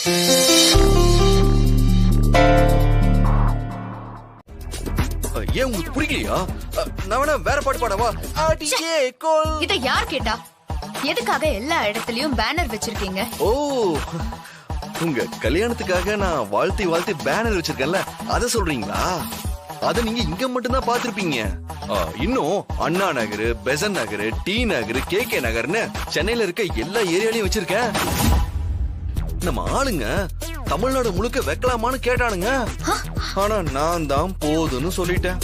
ஏன் உங்களுக்கு புரியலையா? நான் வேணா வேற பாட்டு பாடவா? இத யார் கேட்டா? எதுக்காக எல்லா இடத்துலயும் பேனர் வச்சிருக்கீங்க? ஓ, உங்க கல்யாணத்துக்காக நான் வாழ்த்தி வாழ்த்தி பேனர் வச்சிருக்கேன்ல, அத சொல்றீங்களா? அத நீங்க இங்க மட்டும் தான் பாத்திருப்பீங்க. இன்னும் அண்ணா நகர், பெசன் நகர், டி நகர், கே நகர்னு சென்னையில இருக்க எல்லா ஏரியாலையும் வச்சிருக்கேன். நம்ம ஆளுங்க தமிழ்நாடு முழுக்க வைக்கலாமான்னு கேட்டானுங்க. ஆனா நான் தான் போதுன்னு சொல்லிட்டேன்.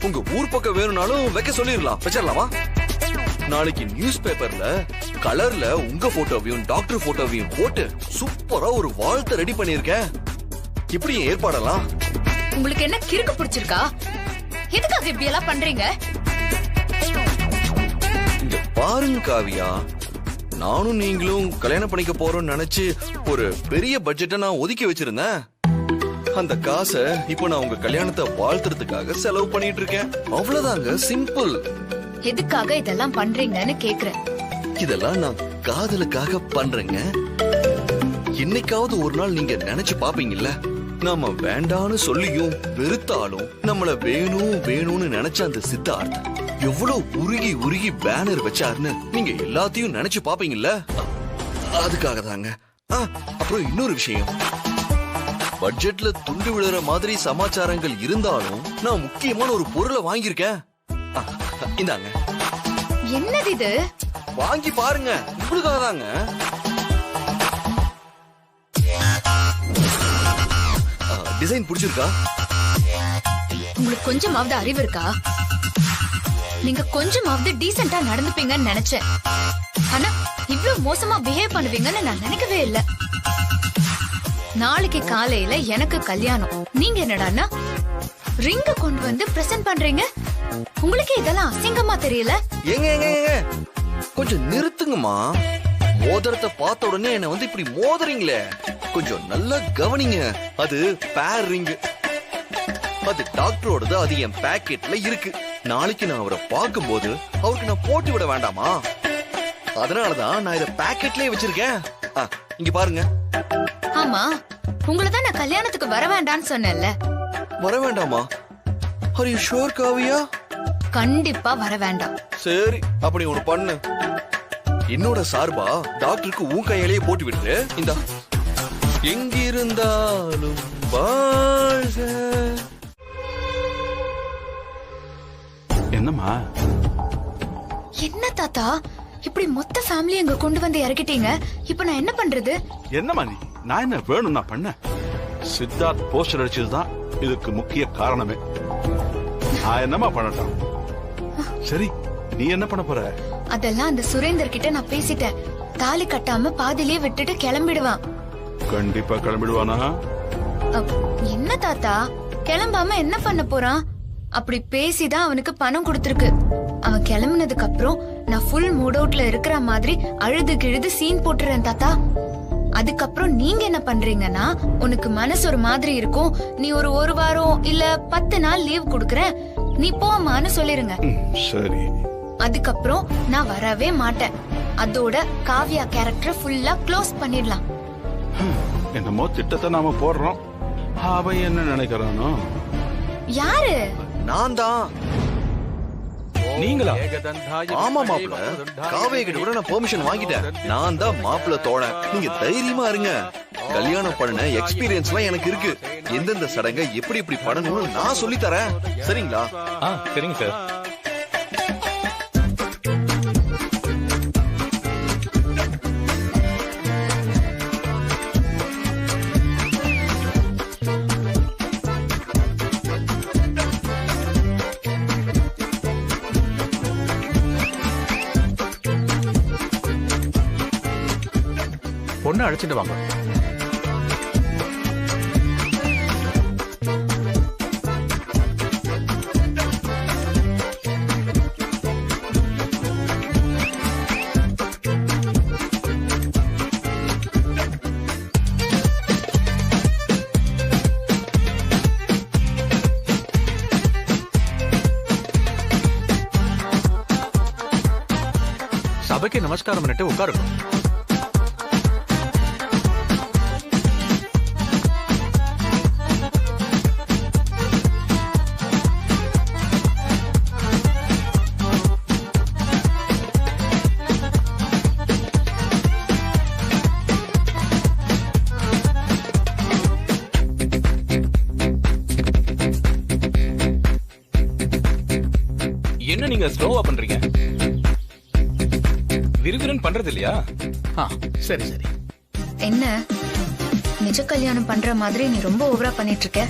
உங்க ஊர் பக்கம் வேணும்னாலும் வைக்க சொல்லிடலாம், வச்சிடலாமா? நாளைக்கு நியூஸ் பேப்பர்ல கலர்ல உங்க போட்டோவையும் டாக்டர் போட்டோவையும் போட்டு சூப்பரா ஒரு வாழ்த்தை ரெடி பண்ணிருக்கேன். இப்படி ஏற்பாடலாம். உங்களுக்கு என்ன கிறுக்கு பிடிச்சிருக்கா? எதுக்காக இப்படி எல்லாம் பண்றீங்க? இங்க பாருங்க காவியா, நானும் நீங்களும் கல்யாணம் பண்ணிக்க போறோம்னு நினைச்சு ஒரு பெரிய பட்ஜெட்டை நான் ஒதுக்கி வச்சிருந்தேன். அந்த காசை இப்ப நான் உங்க கல்யாணத்தை வாழ்த்துறதுக்காக செலவு பண்ணிட்டு இருக்கேன். அவ்வளவுதாங்க, சிம்பிள். எதுக்காக இதெல்லாம் பண்றீங்கன்னு கேக்குறேன். இதெல்லாம் நான் காதலுக்காக பண்றேங்க. என்னைக்காவது ஒரு நாள் நீங்க நினைச்சு பாப்பீங்கல்ல, நாம வேண்டான்னு சொல்லியும் வெறுத்தாலும் நம்மள வேணும் வேணும்னு நினைச்ச அந்த சித்தார்த் எவ்வளவு உருகி உருகி பேனர் வச்சாருன்னு நீங்க எல்லாத்தையும் நினைச்சு பாப்பீங்கல்ல, அதுக்காக தாங்க. அப்புறம் இன்னொரு விஷயம், பட்ஜெட்ல துண்டு விழுற மாதிரி சமாச்சாரங்கள் இருந்தாலும் நான் முக்கியமான ஒரு பொருளை வாங்கியிருக்கேன். இந்தாங்க. என்னது இது? வாங்கி பாருங்க, உங்களுக்காக தாங்க. டிசைன் பிடிச்சிருக்கா? உங்களுக்கு கொஞ்சமாவது அறிவு இருக்கா? நீங்க கொஞ்சமாவது டீசென்ட்டா நடந்துப்பீங்கன்னு நினைச்சேன். ஆனா இவ்வளவு மோசமா பிஹேவ் பண்ணுவீங்கன்னு நான் நினைக்கவே இல்ல. நாளைக்கு காலையில எனக்கு கல்யாணம். நீங்க என்னடான்னா ரிங்க கொண்டு வந்து பிரசன்ட் பண்றீங்க. உங்களுக்கு இதெல்லாம் அசிங்கமா தெரியல? ஏங்க ஏங்க ஏங்க, கொஞ்சம் நிறுத்துங்கம்மா. மோதிரத்தை பார்த்த உடனே என்ன வந்து இப்படி மோதுறீங்களே, கொஞ்சம் நல்லா கவனிங்க. அது பேர் ரிங். அது டாக்டரோடது. அது என் பாக்கெட்ல இருக்கு. நாளைக்கு நான் அவரை பார்க்கும்போது அவருக்கு நான் போட்டு விட வேண்டாமா? அதனாலதான் நான் இத பாக்கெட்லயே வச்சிருக்கேன். இங்க பாருங்க. ஆமா, உங்களை தான் நான் கல்யாணத்துக்கு வர வேண்டாம்னு சொன்னேன்ல. வர வேண்டாமா? Are you sure Kavya? கண்டிப்பா வர வேண்டாம். சரி, அப்படி ஒண்ணு பண்ணு. என்னோட சார்பா டாக்டருக்கு உன் கையிலேயே போட்டு விடுது. இந்த எங்கிருந்தாலும் வாழ்க. என்னம்மா? என்ன தாத்தா, இப்படி மொத்த ஃபேமிலி எங்க கொண்டு வந்து இறக்கிட்டீங்க. இப்ப நான் என்ன பண்றது? என்னம்மா நீ? நான் என்ன வேணும் நான் பண்ண? சித்தார்த் போஸ்டர் அடிச்சதுதான் இதுக்கு முக்கிய காரணமே. நான் என்னமா பண்ணட்டும்? சரி, நீ என்ன பண்ண போற? அதெல்லாம் அந்த சுரேந்தர் கிட்ட நான் பேசிட்டேன். தாலி கட்டாம பாதியிலே விட்டுட்டு கிளம்பிடுவான். கண்டிப்பா கிளம்பிடுவானா? என்ன தாத்தா, கிளம்பாம என்ன பண்ண போறான்? அப்படி பேசிதான் அவனுக்கு பணம் கொடுத்திருக்கு. அவன் கிளம்பினதுக்கு அப்புறம் நான் ஃபுல் மூட் அவுட்ல இருக்கிற மாதிரி அழுது கிழுது சீன் போட்டுறேன் தாத்தா. அதுக்கப்புறம் நீங்க என்ன பண்றீங்கன்னா, உனக்கு மனசு ஒரு மாதிரி இருக்கும், நீ ஒரு வாரம் இல்ல 10 நாள் லீவ் குடுக்கறேன், நீ போமான்னு சொல்லிருங்க. சரி. அதுக்கப்புறம் நான் வரவே மாட்டேன். அதோட காவியா கேரக்டர் ஃபுல்லா க்ளோஸ் பண்ணிடலாம். என்னமோ திட்டத்தை நாம போடுறோம். அவன் என்ன நினைக்கிறானோ? யாரு? நான் தான். நீங்களா? ஆமா மாப்பிள்ள, காவிய கிட்ட கூட நான் பெர்மிஷன் வாங்கிட்டேன். நான் தான் மாப்பிள்ள தோழன். நீங்க தைரியமா இருங்க. கல்யாணம் பண்ண எக்ஸ்பீரியன்ஸ் எல்லாம் எனக்கு இருக்கு. எந்தெந்த சடங்கை எப்படி எப்படி பண்ணணும்னு நான் சொல்லி தரேன். சரிங்களா? சரிங்க சார். பொண்ணு அழைச்சிட்டு வாங்க. சபைக்கு நமஸ்காரம் பண்ணிட்டு உட்காருங்க. என்ன நீங்க ஸ்லோவா பண்றீங்க? விறுவிறுன்னு பண்றது இல்லையா? சரி சரி. என்ன நிஜ கல்யாணம் பண்ற மாதிரி நீ ரொம்ப ஓவரா பண்ணிட்டு இருக்க.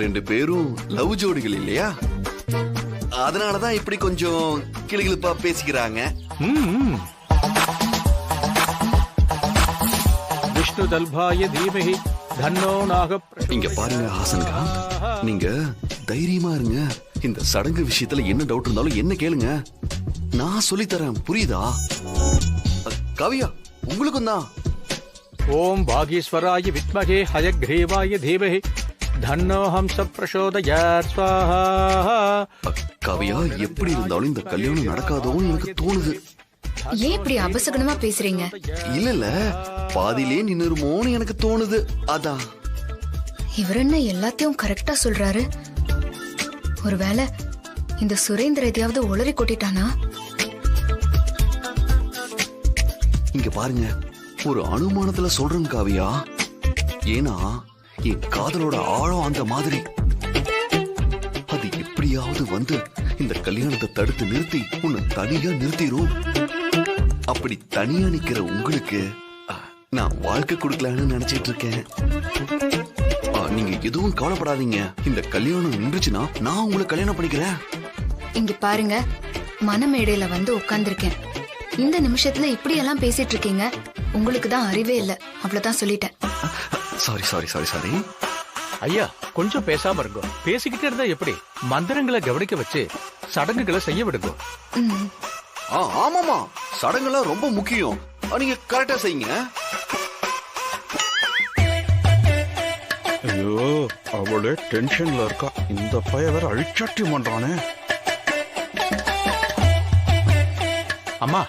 ரெண்டு பேரும் லவ் ஜோடிகள் இல்லையா? அதனாலதான் இப்படி கொஞ்சம் கிளுகிளுப்பா பேசிக்கிறாங்க. விஷ்ணு தல்பாய தீமஹி தன்னோ நாக. இங்க பாருங்க ஹாசன்கா, நீங்க தைரியமா இருங்க. இந்த சடங்கு விஷயத்துல என்ன டவுட் இருந்தாலும் என்ன கேளுங்க, நான் சொல்லி தரேன். புரியுதா? கவியா, உங்களுக்கும் தான். ஓம் பாகீஸ்வராய வித்மகே ஹயக்ரீவாய தீமஹி தன்னோ ஹம்ச பிரசோதயாத் ஸ்வாஹா. கவியா, எப்படி இருந்தாலும் இந்த கல்யாணம் நடக்காதோன்னு எனக்கு தோணுது. ஏன் இப்படி அபசகுணமா பேசுறீங்க? இல்ல பாதியிலே நின்னுருமோன்னு எனக்கு தோணுது. அதான். இவர் என்ன எல்லாத்தையும் கரெக்டா சொல்றாரு? ஒருவேளை இந்த சுரேந்தர் எதையாவது உளறி கொட்டிட்டானா? இங்க பாருங்க, ஒரு அனுமானத்துல சொல்றேன் காவியா. ஏன்னா என் காதலோட ஆழம் அந்த மாதிரி. அது எப்படியாவது வந்து இந்த கல்யாணத்தை தடுத்து நிறுத்தி உன்னை தனியா நிறுத்திரும். அப்படி தனியா நிக்கிற உங்களுக்கு நான் வாழ்க்கை கொடுக்கலான்னு நினைச்சிட்டு இருக்கேன். நீங்க எதுவும் கவலைப்படாதீங்க. இந்த கல்யாணம் நின்றுச்சுன்னா நான் உங்களை கல்யாணம் பண்ணிக்கிறேன். இங்க பாருங்க, மனமேடையில வந்து உட்கார்ந்திருக்கேன். இந்த நிமிஷத்துல இப்படி எல்லாம் பேசிட்டு இருக்கீங்க. உங்களுக்கு தான் அறிவே இல்ல, அவ்வளவுதான் சொல்லிட்டேன். சாரி. ஐயா, கொஞ்சம் பேசாம இருங்க. பேசிக்கிட்டே இருந்தா எப்படி? மந்திரங்களை கவனிக்க வச்சு சடங்குகளை செய்ய விடுங்க. ஆமாமா, சடங்குலாம் ரொம்ப முக்கியம். நீங்க கரெக்டா செய்யுங்க. ஐயோ, அவளே டென்ஷன்ல இருக்கா. இந்த பைய வேற அழிச்சாட்டி பண்றானே. அம்மா,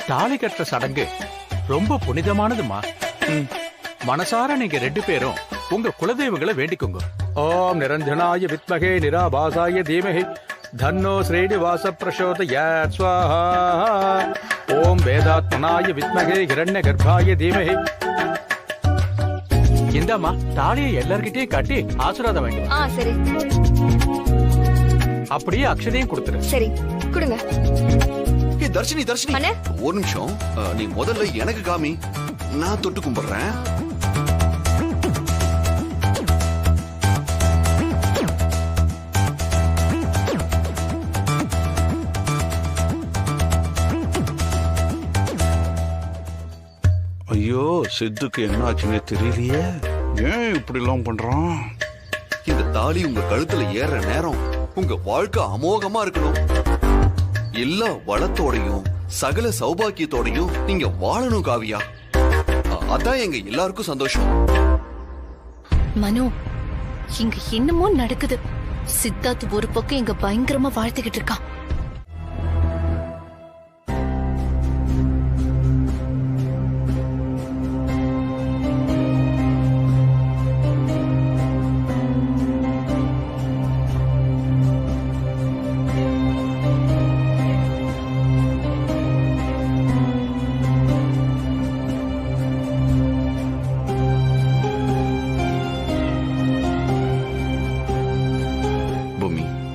தாலி கட்டுற சடங்கு ரொம்ப புனிதமானதுமா. மனசார நீங்க ரெண்டு பேரும் உங்க குலதெய்வங்களை வேண்டிக்கோங்க. ஓம் நிரஞ்சனாய வித்மகே நிராபாசாய தீமஹி தன்னோ ஸ்ரீனிவாச பிரசோதயாத் ஸ்வாஹா. ஓம் வேதாத்மனாய வித்மகே ஹிரண்ய கர்ப்பாய தீமஹி. இந்தாம்மா, தாலியை எல்லார்கிட்டயும் காட்டி ஆசீர்வாதம் வேண்டுமா. சரி. அப்படியே அக்ஷதையும் கொடுத்துரு. சரி, கொடுங்க. தர்ஷினி, ஒரு நிமிஷம். நீ முதல்ல எனக்கு காமி, நான் தொட்டு கும்பிடுறேன். ஐயோ, சித்துக்கு என்ன ஆச்சுன்னே தெரியலையே. ஏன் இப்படி எல்லாம் பண்றான்? இந்த தாலி உங்க கழுத்துல ஏற நேரம் உங்க வாழ்க்கை அமோகமா இருக்கணும். எல்லா வளத்தோடையும் சகல சௌபாக்கியத்தோடையும் நீங்க வாழணும் காவியா. அதான் எங்க எல்லாருக்கும் சந்தோஷம். மனு, இங்க என்னமோ நடக்குது. சித்தார்த் ஒரு பக்கம் இங்க பயங்கரமா வாழ்த்துக்கிட்டு இருக்கான்.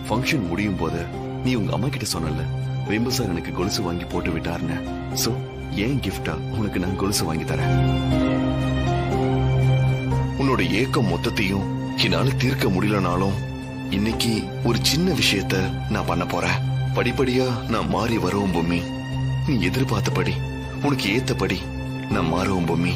ஃபங்க்ஷன் முடியும் போது நீ உங்க அம்மா கிட்ட சொன்னல, வேம்பு சார் எனக்கு கொலுசு வாங்கி போட்டு விட்டாருன்னு. சோ ஏன் கிஃப்டா உனக்கு நான் கொலுசு வாங்கி தரேன். உன்னோட ஏக்கம் மொத்தத்தையும் என்னால தீர்க்க முடியலனாலும் இன்னைக்கு ஒரு சின்ன விஷயத்த நான் பண்ண போறேன். படிப்படியா நான் மாறி வருவோம் பூமி. நீ எதிர்பார்த்தபடி, உனக்கு ஏத்தபடி நான் மாறுவோம் பூமி.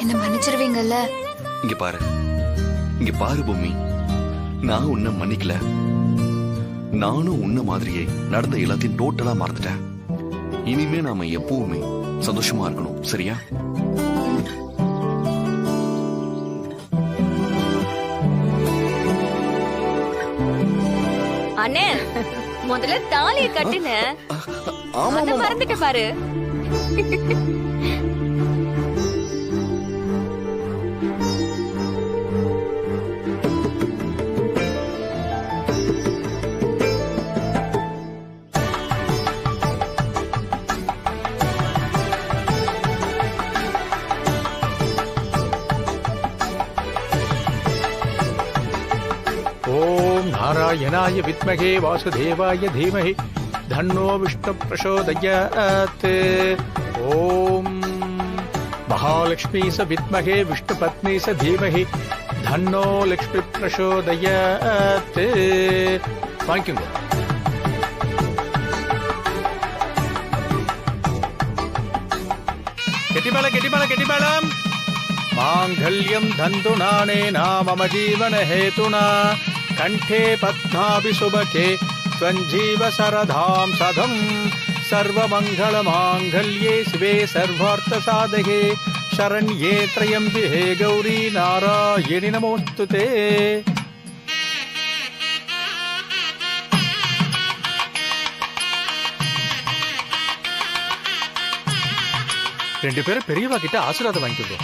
என்ன மன்னிச்சிருவீங்கல்ல? இங்க பாரு பூமி, நான் உன்னை மன்னிக்கல. நானும் உன்ன மாதிரியே நடந்த எல்லாத்தையும் டோட்டலா மறந்துட்டேன். இனிமே நாம எப்பவுமே சந்தோஷமா இருக்கணும், சரியா? அண்ணே, முதல்ல தாலிய கட்டுன. ஆமா மறந்துட்ட பாரு. ஓம் நாராயணாய வித்மகே வாசுதேவாய தீமஹி தன்னோ விஷ்ணு பிரசோதயாத். ஓம் மகாலட்சுமி ச வித்மகே விஷ்ணு பத்னி ச தீமஹி தன்னோ லக்ஷ்மி பிரசோதயாத். வாங்கிக்கோங்க. கெட்டிமேளம் மாங்கல்யம் தந்துநானேனா மம ஜீவன ஹேதுனா கண்டே பத்மாபி சுபகே ஸ்வஞ்சீவ சரதாம் சதம் சர்வமங்கள மாங்கல்யே சிவே சர்வார்த்த சாதகே சரண்யே த்ரயம்பிகே கௌரி நாராயணி நமோஸ்துதே. ரெண்டு பேரும் பெரியவா கிட்ட ஆசீர்வாதம் வாங்கிக்கோங்க.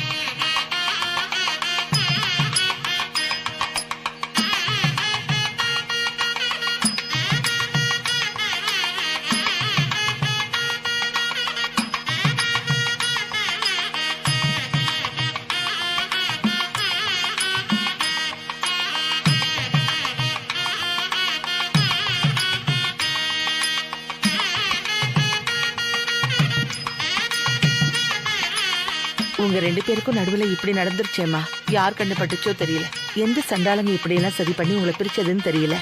உங்க ரெண்டு பேருக்கும் நடுவுல இப்படி நடந்துருச்சேம்மா. யார் கண்ணு பட்டுச்சோ தெரியல. எந்த சண்டாளங்க இப்படி எல்லாம் சதி பண்ணி உங்களை பிரிச்சதுன்னு தெரியல.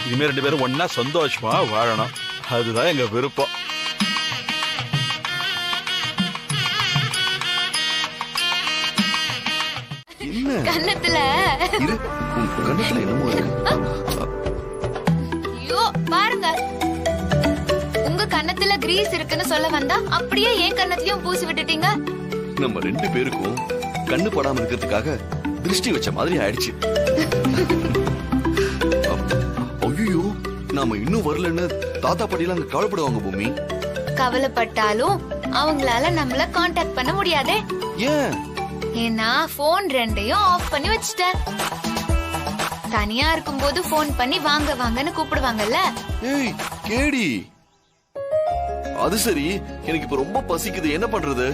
இனிமே ரெண்டு பேரும் ஒன்னா சந்தோஷமா வாழணும், அதுதான் எங்க விருப்பம். என்ன கன்னத்துல இரு, உன் கன்னத்துல என்னமோ இருக்கு. ஐயோ பாருங்க, உங்க கன்னத்துல கிரீஸ் இருக்குன்னு சொல்ல வந்தா அப்படியே என் கன்னத்திலயும் பூசி விட்டுட்டீங்க. நம்ம ரெண்டு பேருக்கும் கண்ணு படாம இருக்கிறதுக்காக திருஷ்டி வச்ச மாதிரி ஆயிடுச்சு. ஐயோ, நாம இன்னும் வரலன்னு தாத்தா பாட்டிலாம் அங்க கவலைப்படுவாங்க பூமி. கவலைப்பட்டாலும் அவங்களால நம்மள காண்டாக்ட் பண்ண முடியாதே. ஏன்? ஏன்னா போன் ரெண்டையும் ஆஃப் பண்ணி வச்சுட்டேன். தனியா இருக்கும்போது போன் பண்ணி வாங்க வாங்கன்னு கூப்பிடுவாங்கல்ல. ஏய் கேடி, அது சரி, எனக்கு இப்ப ரொம்ப பசிக்குது, என்ன பண்றது?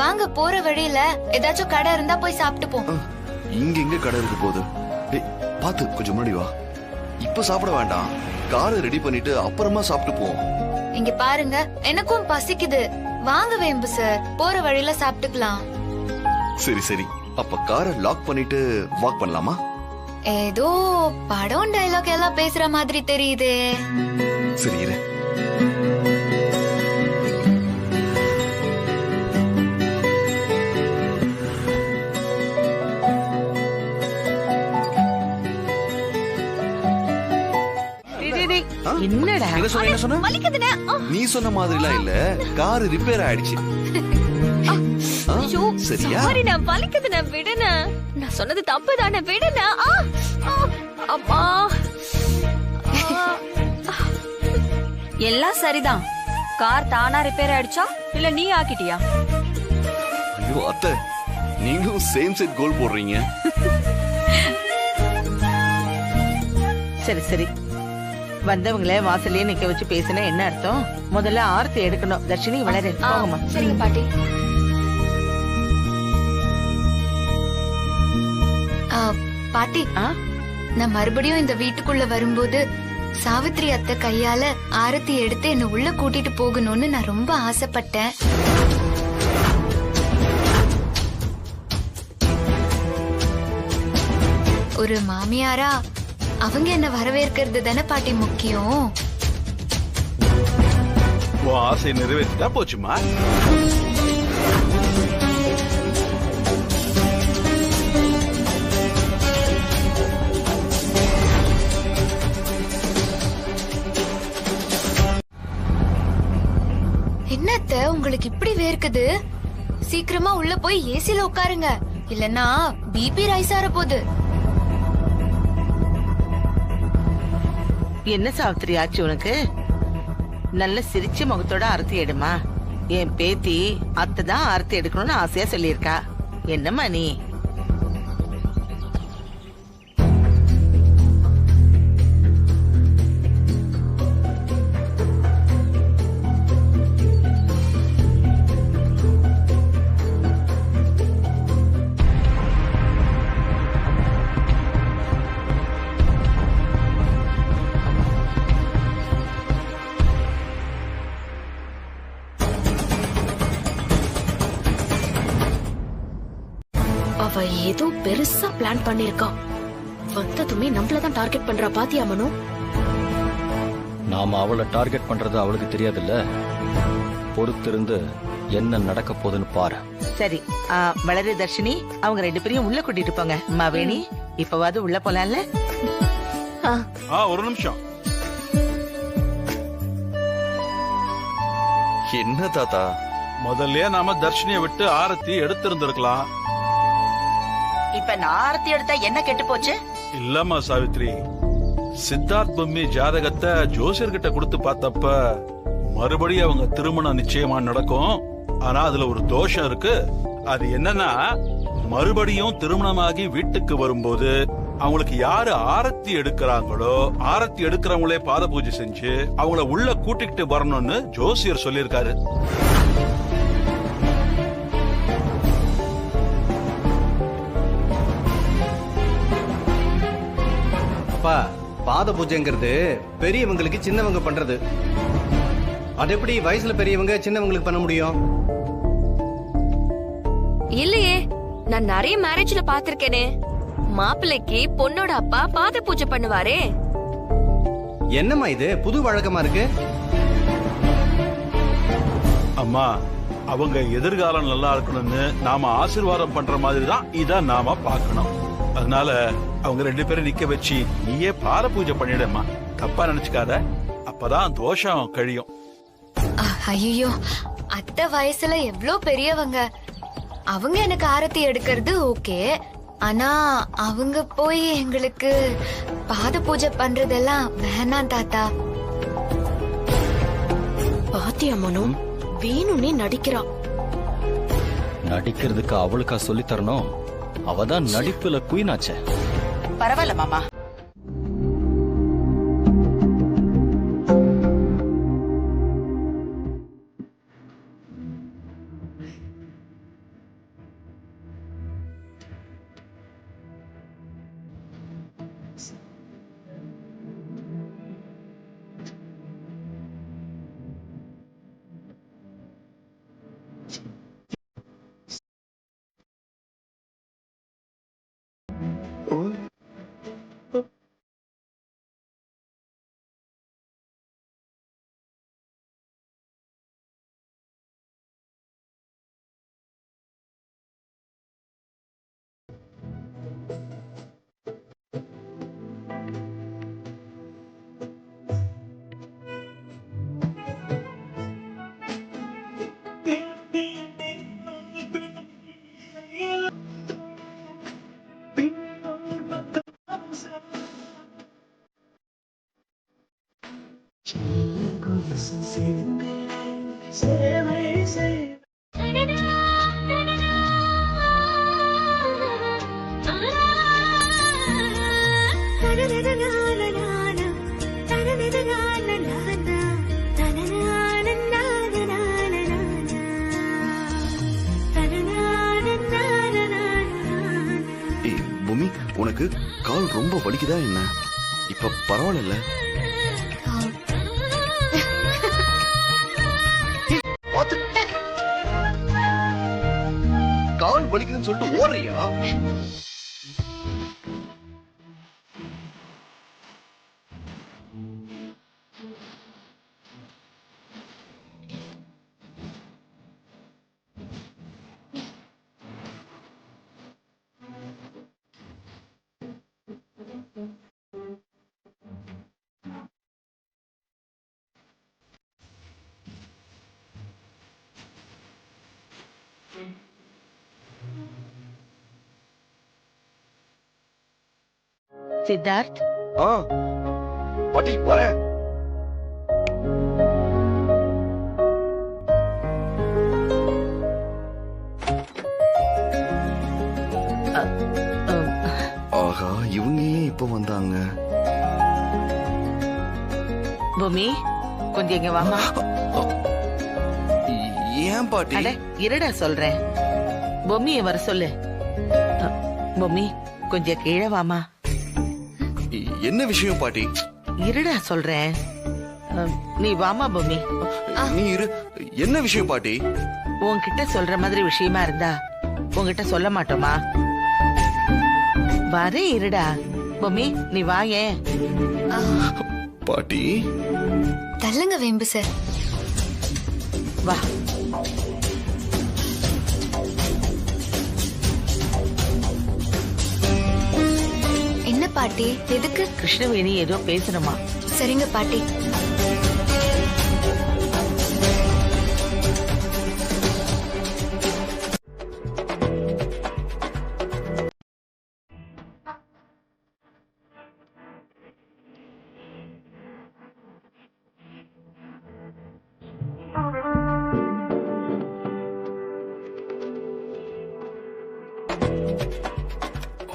வாங்க, போற வழியில ஏதாச்சும் கடை இருந்தா போய் சாப்பிட்டு போ. இங்க எங்க கடை இருக்கு போகுது? பாத்து கொஞ்சம் முன்னாடி வா. இப்ப சாப்பிட வேண்டாம், காரை ரெடி பண்ணிட்டு அப்புறமா சாப்பிட்டு போ. இங்க பாருங்க, எனக்கும் பசிக்குது. வாங்க வேம்பு சார், போற வழியில சாப்பிட்டுக்கலாம். சரி சரி, அப்ப காரை லாக் பண்ணிட்டு வாக் பண்ணலாமா? ஏதோ படம் டைலாக் எல்லாம் பேசுற மாதிரி தெரியுதே. சரி இரு. என்னடா என்ன சொன்ன? நீ சொன்ன மாதிரிலாம் இல்ல, கார் ரிப்பேர் ஆயிடுச்சு. சரியா? சாரி, நான் வலிக்குதுண்ணா, விடுண்ணா. நான் சொன்னது தப்பு தானே, விடுண்ணா. அப்பா, எல்லாம் சரிதான். கார் தானா ரிப்பேர் ஆயிடுச்சா இல்ல நீ ஆக்கிட்டியா? ஐயோ அத்தை, நீங்களும் சேம் செட் கோல் போடுறீங்க. சரி சரி, வந்தவங்கள வாசல்லே நிக்க வச்சு பேசினா என்ன அர்த்தம்? முதல்ல ஆர்த்தி எடுக்கணும். தர்ஷினி வளரு, போங்கம்மா. சரிங்க பாட்டி. பாட்டி, நான் மறுபடியும் இந்த வீட்டுக்குள்ள வரும்போது சாவித்ரி அத்தை கையால ஆரத்தி எடுத்து என்ன உள்ள கூட்டிட்டு போகணும்னு நான் ரொம்ப ஆசைப்பட்டேன். ஒரு மாமியாரா அவங்க என்ன வரவேற்கிறது தானே பாட்டி முக்கியம். ஆசை நிறைவேற்றிட்டா போச்சுமா. உங்களுக்கு இப்படி வேர்க்குது? சீக்கிரமா உள்ள போய் ஏசில உட்காருங்க, இல்லனா பிபி ரைஸ் ஆற போகுது. என்ன சாவித்திரி ஆச்சு உனக்கு? நல்ல சிரிச்ச முகத்தோட ஆரத்தி எடுமா. என் பேத்தி அத்தைதான் ஆரத்தி எடுக்கணும்னு ஆசையா சொல்லியிருக்கா. என்னம்மா நீ? அவ ஏதோ பெருசா பிளான் பண்ணிருக்கா. வந்ததுமே நம்மளதான் டார்கெட் பண்றா. பாத்தியா மனு? நாம அவளை டார்கெட் பண்றது அவளுக்கு தெரியாதுல்ல. பொறுத்திருந்து என்ன நடக்க போகுதுன்னு பாரு. சரி, வளரு தர்ஷினி, அவங்க 2 பேரையும் உள்ள கூட்டிட்டு போங்க. அம்மா வேணி, இப்பவாது உள்ள போலாம்ல? ஒரு நிமிஷம். என்ன தாத்தா? முதல்ல நாம தர்ஷினியை விட்டு ஆரத்தி எடுத்திருந்திருக்கலாம். இப்ப நான் ஆரத்தி எடுத்தா என்ன கெட்டு போச்சு? இல்லம்மா சாவித்ரி, சித்தார்த் பொம்மி ஜாதகத்தை ஜோசியர்கிட்ட கொடுத்து பார்த்தப்ப மறுபடியும் அவங்க திருமணம் நிச்சயமா நடக்கும். ஆனா அதுல ஒரு தோஷம் இருக்கு. அது என்னன்னா, மறுபடியும் திருமணமாகி வீட்டுக்கு வரும்போது அவங்களுக்கு யாரு ஆரத்தி எடுக்கிறாங்களோ ஆரத்தி எடுக்கிறவங்களே பாத பூஜை செஞ்சு அவங்கள உள்ள கூட்டிக்கிட்டு வரணும்னு ஜோசியர் சொல்லியிருக்காரு. அப்பா, பாத பூஜைங்கிறது பெரியவங்களுக்கு சின்னவங்க பண்றது. அது எப்படி வயசுல பெரியவங்க சின்னவங்களுக்கு பண்ண முடியும்? இல்லையே, நான் நிறைய மேரேஜ்ல பாத்திருக்கேனே. மாப்பிள்ளைக்கு பொண்ணோட அப்பா பாத பூஜை பண்ணுவாரே. என்னம்மா இது புது வழக்கமா இருக்கு? அம்மா, அவங்க எதிர்காலம் நல்லா இருக்கணும்னு நாம ஆசீர்வாதம் பண்ற மாதிரி தான் இத நாம பார்க்கணும். அதனால அவங்க 2 பேரும் நிக்க வச்சு நீயே பாத பூஜை பண்ணிடுமா. தப்பா நினைச்சுக்காத, அப்பதான் தோஷம் கழியும். ஐயோ, அத்தை வயசுல எவ்ளோ பெரியவங்க. அவங்க எனக்கு ஆரத்தி எடுக்கிறது ஓகே. ஆனா அவங்க போய் எங்களுக்கு பாத பூஜை பண்றதெல்லாம் வேணாம் தாத்தா. பாத்தியா மனு? வேணும்னே நடிக்கிறா. நடிக்கிறதுக்கு அவளுக்கா சொல்லி தரணும்? அவதான் நடிப்புல குயினாச்சே. பரவாயில்ல மாமா. பூமி, உனக்கு கால் ரொம்ப வலிக்குதா என்ன? இப்ப பரவாயில்ல? கால் வலிக்குதுன்னு சொல்லிட்டு ஓடுறியா? சித்தார்த், பாட்டி வரேன். ஆஹா, இவங்க ஏன் இப்ப வந்தாங்க? பூமி கொஞ்சம் இங்க வாமா. ஏன் பாட்டி? அட இருடா சொல்றேன். பொம்மிய வர சொல்லு. பொம்மி கொஞ்சம் கீழே வாமா. என்ன விஷயம் பாட்டி? இருடா சொல்றேன். நீ வாமா பொம்மி. நீ இரு. என்ன விஷயம் பாட்டி? உன்கிட்ட சொல்ற மாதிரி விஷயமா இருந்தா உன்கிட்ட சொல்ல மாட்டோமா? வரே இருடா. பொம்மி நீ வாயேன். பாட்டி தள்ளுங்க வேம்பு சார். வா. என்ன பாட்டி, எதுக்கு? கிருஷ்ணவேணி ஏதோ பேசணுமா? சரிங்க பாட்டி.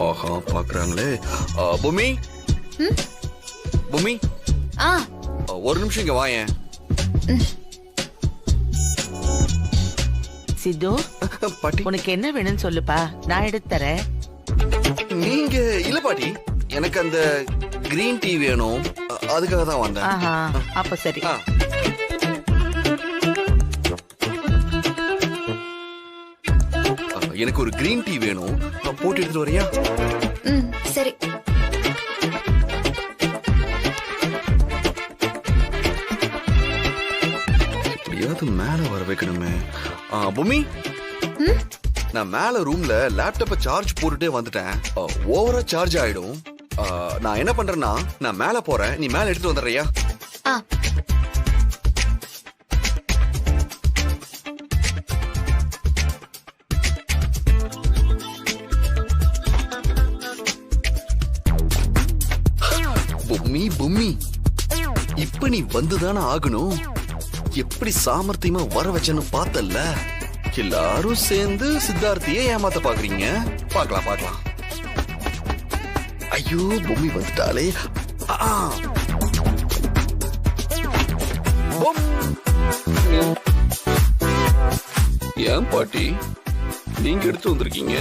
ஆஹா, பாக்குறாங்களே. பூமி, பூமி, ஒரு நிமிஷம் இங்க வாயேன். சித்து, பாட்டி உனக்கு என்ன வேணும்னு சொல்லுப்பா, நான் எடுத்து தரேன். நீங்க இல்ல பாட்டி, எனக்கு அந்த கிரீன் டீ வேணும், அதுக்காக தான் வந்தேன். ஆஹா, அப்ப சரி. எனக்கு ஒரு கிரீன் டீ வேணும், போட்டு எடுத்துட்டு வரியா? சரி. எப்படியாவது மேல வர வைக்கணுமே. பூமி, நான் மேல ரூம்ல லேப்டாப்ப சார்ஜ் போட்டுட்டே வந்துட்டேன். ஓவரா சார்ஜ் ஆயிடும். நான் என்ன பண்றேன்னா, நான் மேல போறேன், நீ மேல எடுத்துட்டு வந்துடுறியா? பொம்மி, இப்ப நீ வந்துதானே ஆகணும். எப்படி சாமர்த்தியமா வர வச்சேன்னு பார்த்தல்ல. எல்லாரும் சேர்ந்து சித்தார்த்தியை ஏமாத்த பாக்குறீங்க. பார்க்கலாம். ஐயோ, பொம்மி வந்துட்டாலே. ஏன் பாட்டி நீங்க எடுத்து வந்திருக்கீங்க?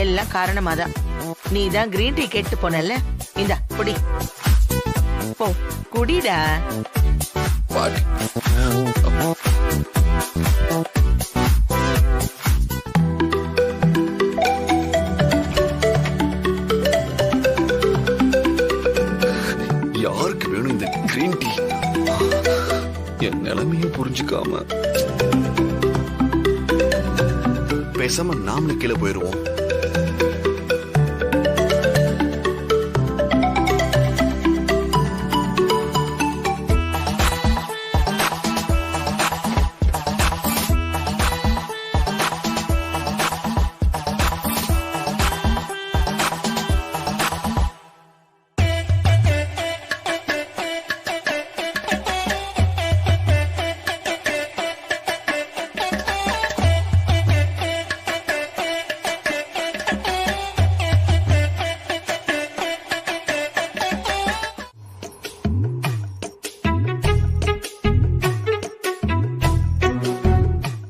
எல்லாம் காரணமாதான். நீ தான் கிரீன் டீ கேட்டு போனல. இந்தா குடி. போ குடிடா. பாட்டி யாருக்கு வேணும் இந்த கிரீன் டீ? என் நிலைமையை புரிஞ்சுக்காம பேசாம நாமளும் கீழே போயிருவோம்.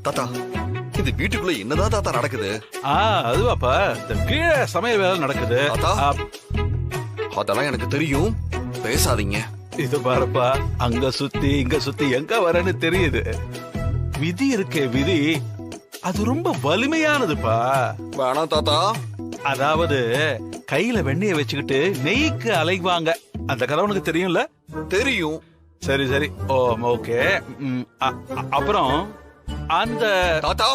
தாத்தா, இது வீட்டுக்குள்ள என்னதான் தாத்தா நடக்குது? அதுவாப்பா, இந்த கீழே சமையல் வேலை நடக்குது. அதெல்லாம் எனக்கு தெரியும், பேசாதீங்க. இது பாருப்பா, அங்க சுத்தி இங்க சுத்தி எங்க வரேன்னு தெரியுது. விதி இருக்கே விதி, அது ரொம்ப வலிமையானதுப்பா. வேணாம் தாத்தா. அதாவது கையில வெண்ணெய வச்சுக்கிட்டு நெய்க்கு அலைவாங்க. அந்த கதை உனக்கு தெரியும்ல? தெரியும். சரி. ஓகே. அப்புறம் அந்த தாத்தா,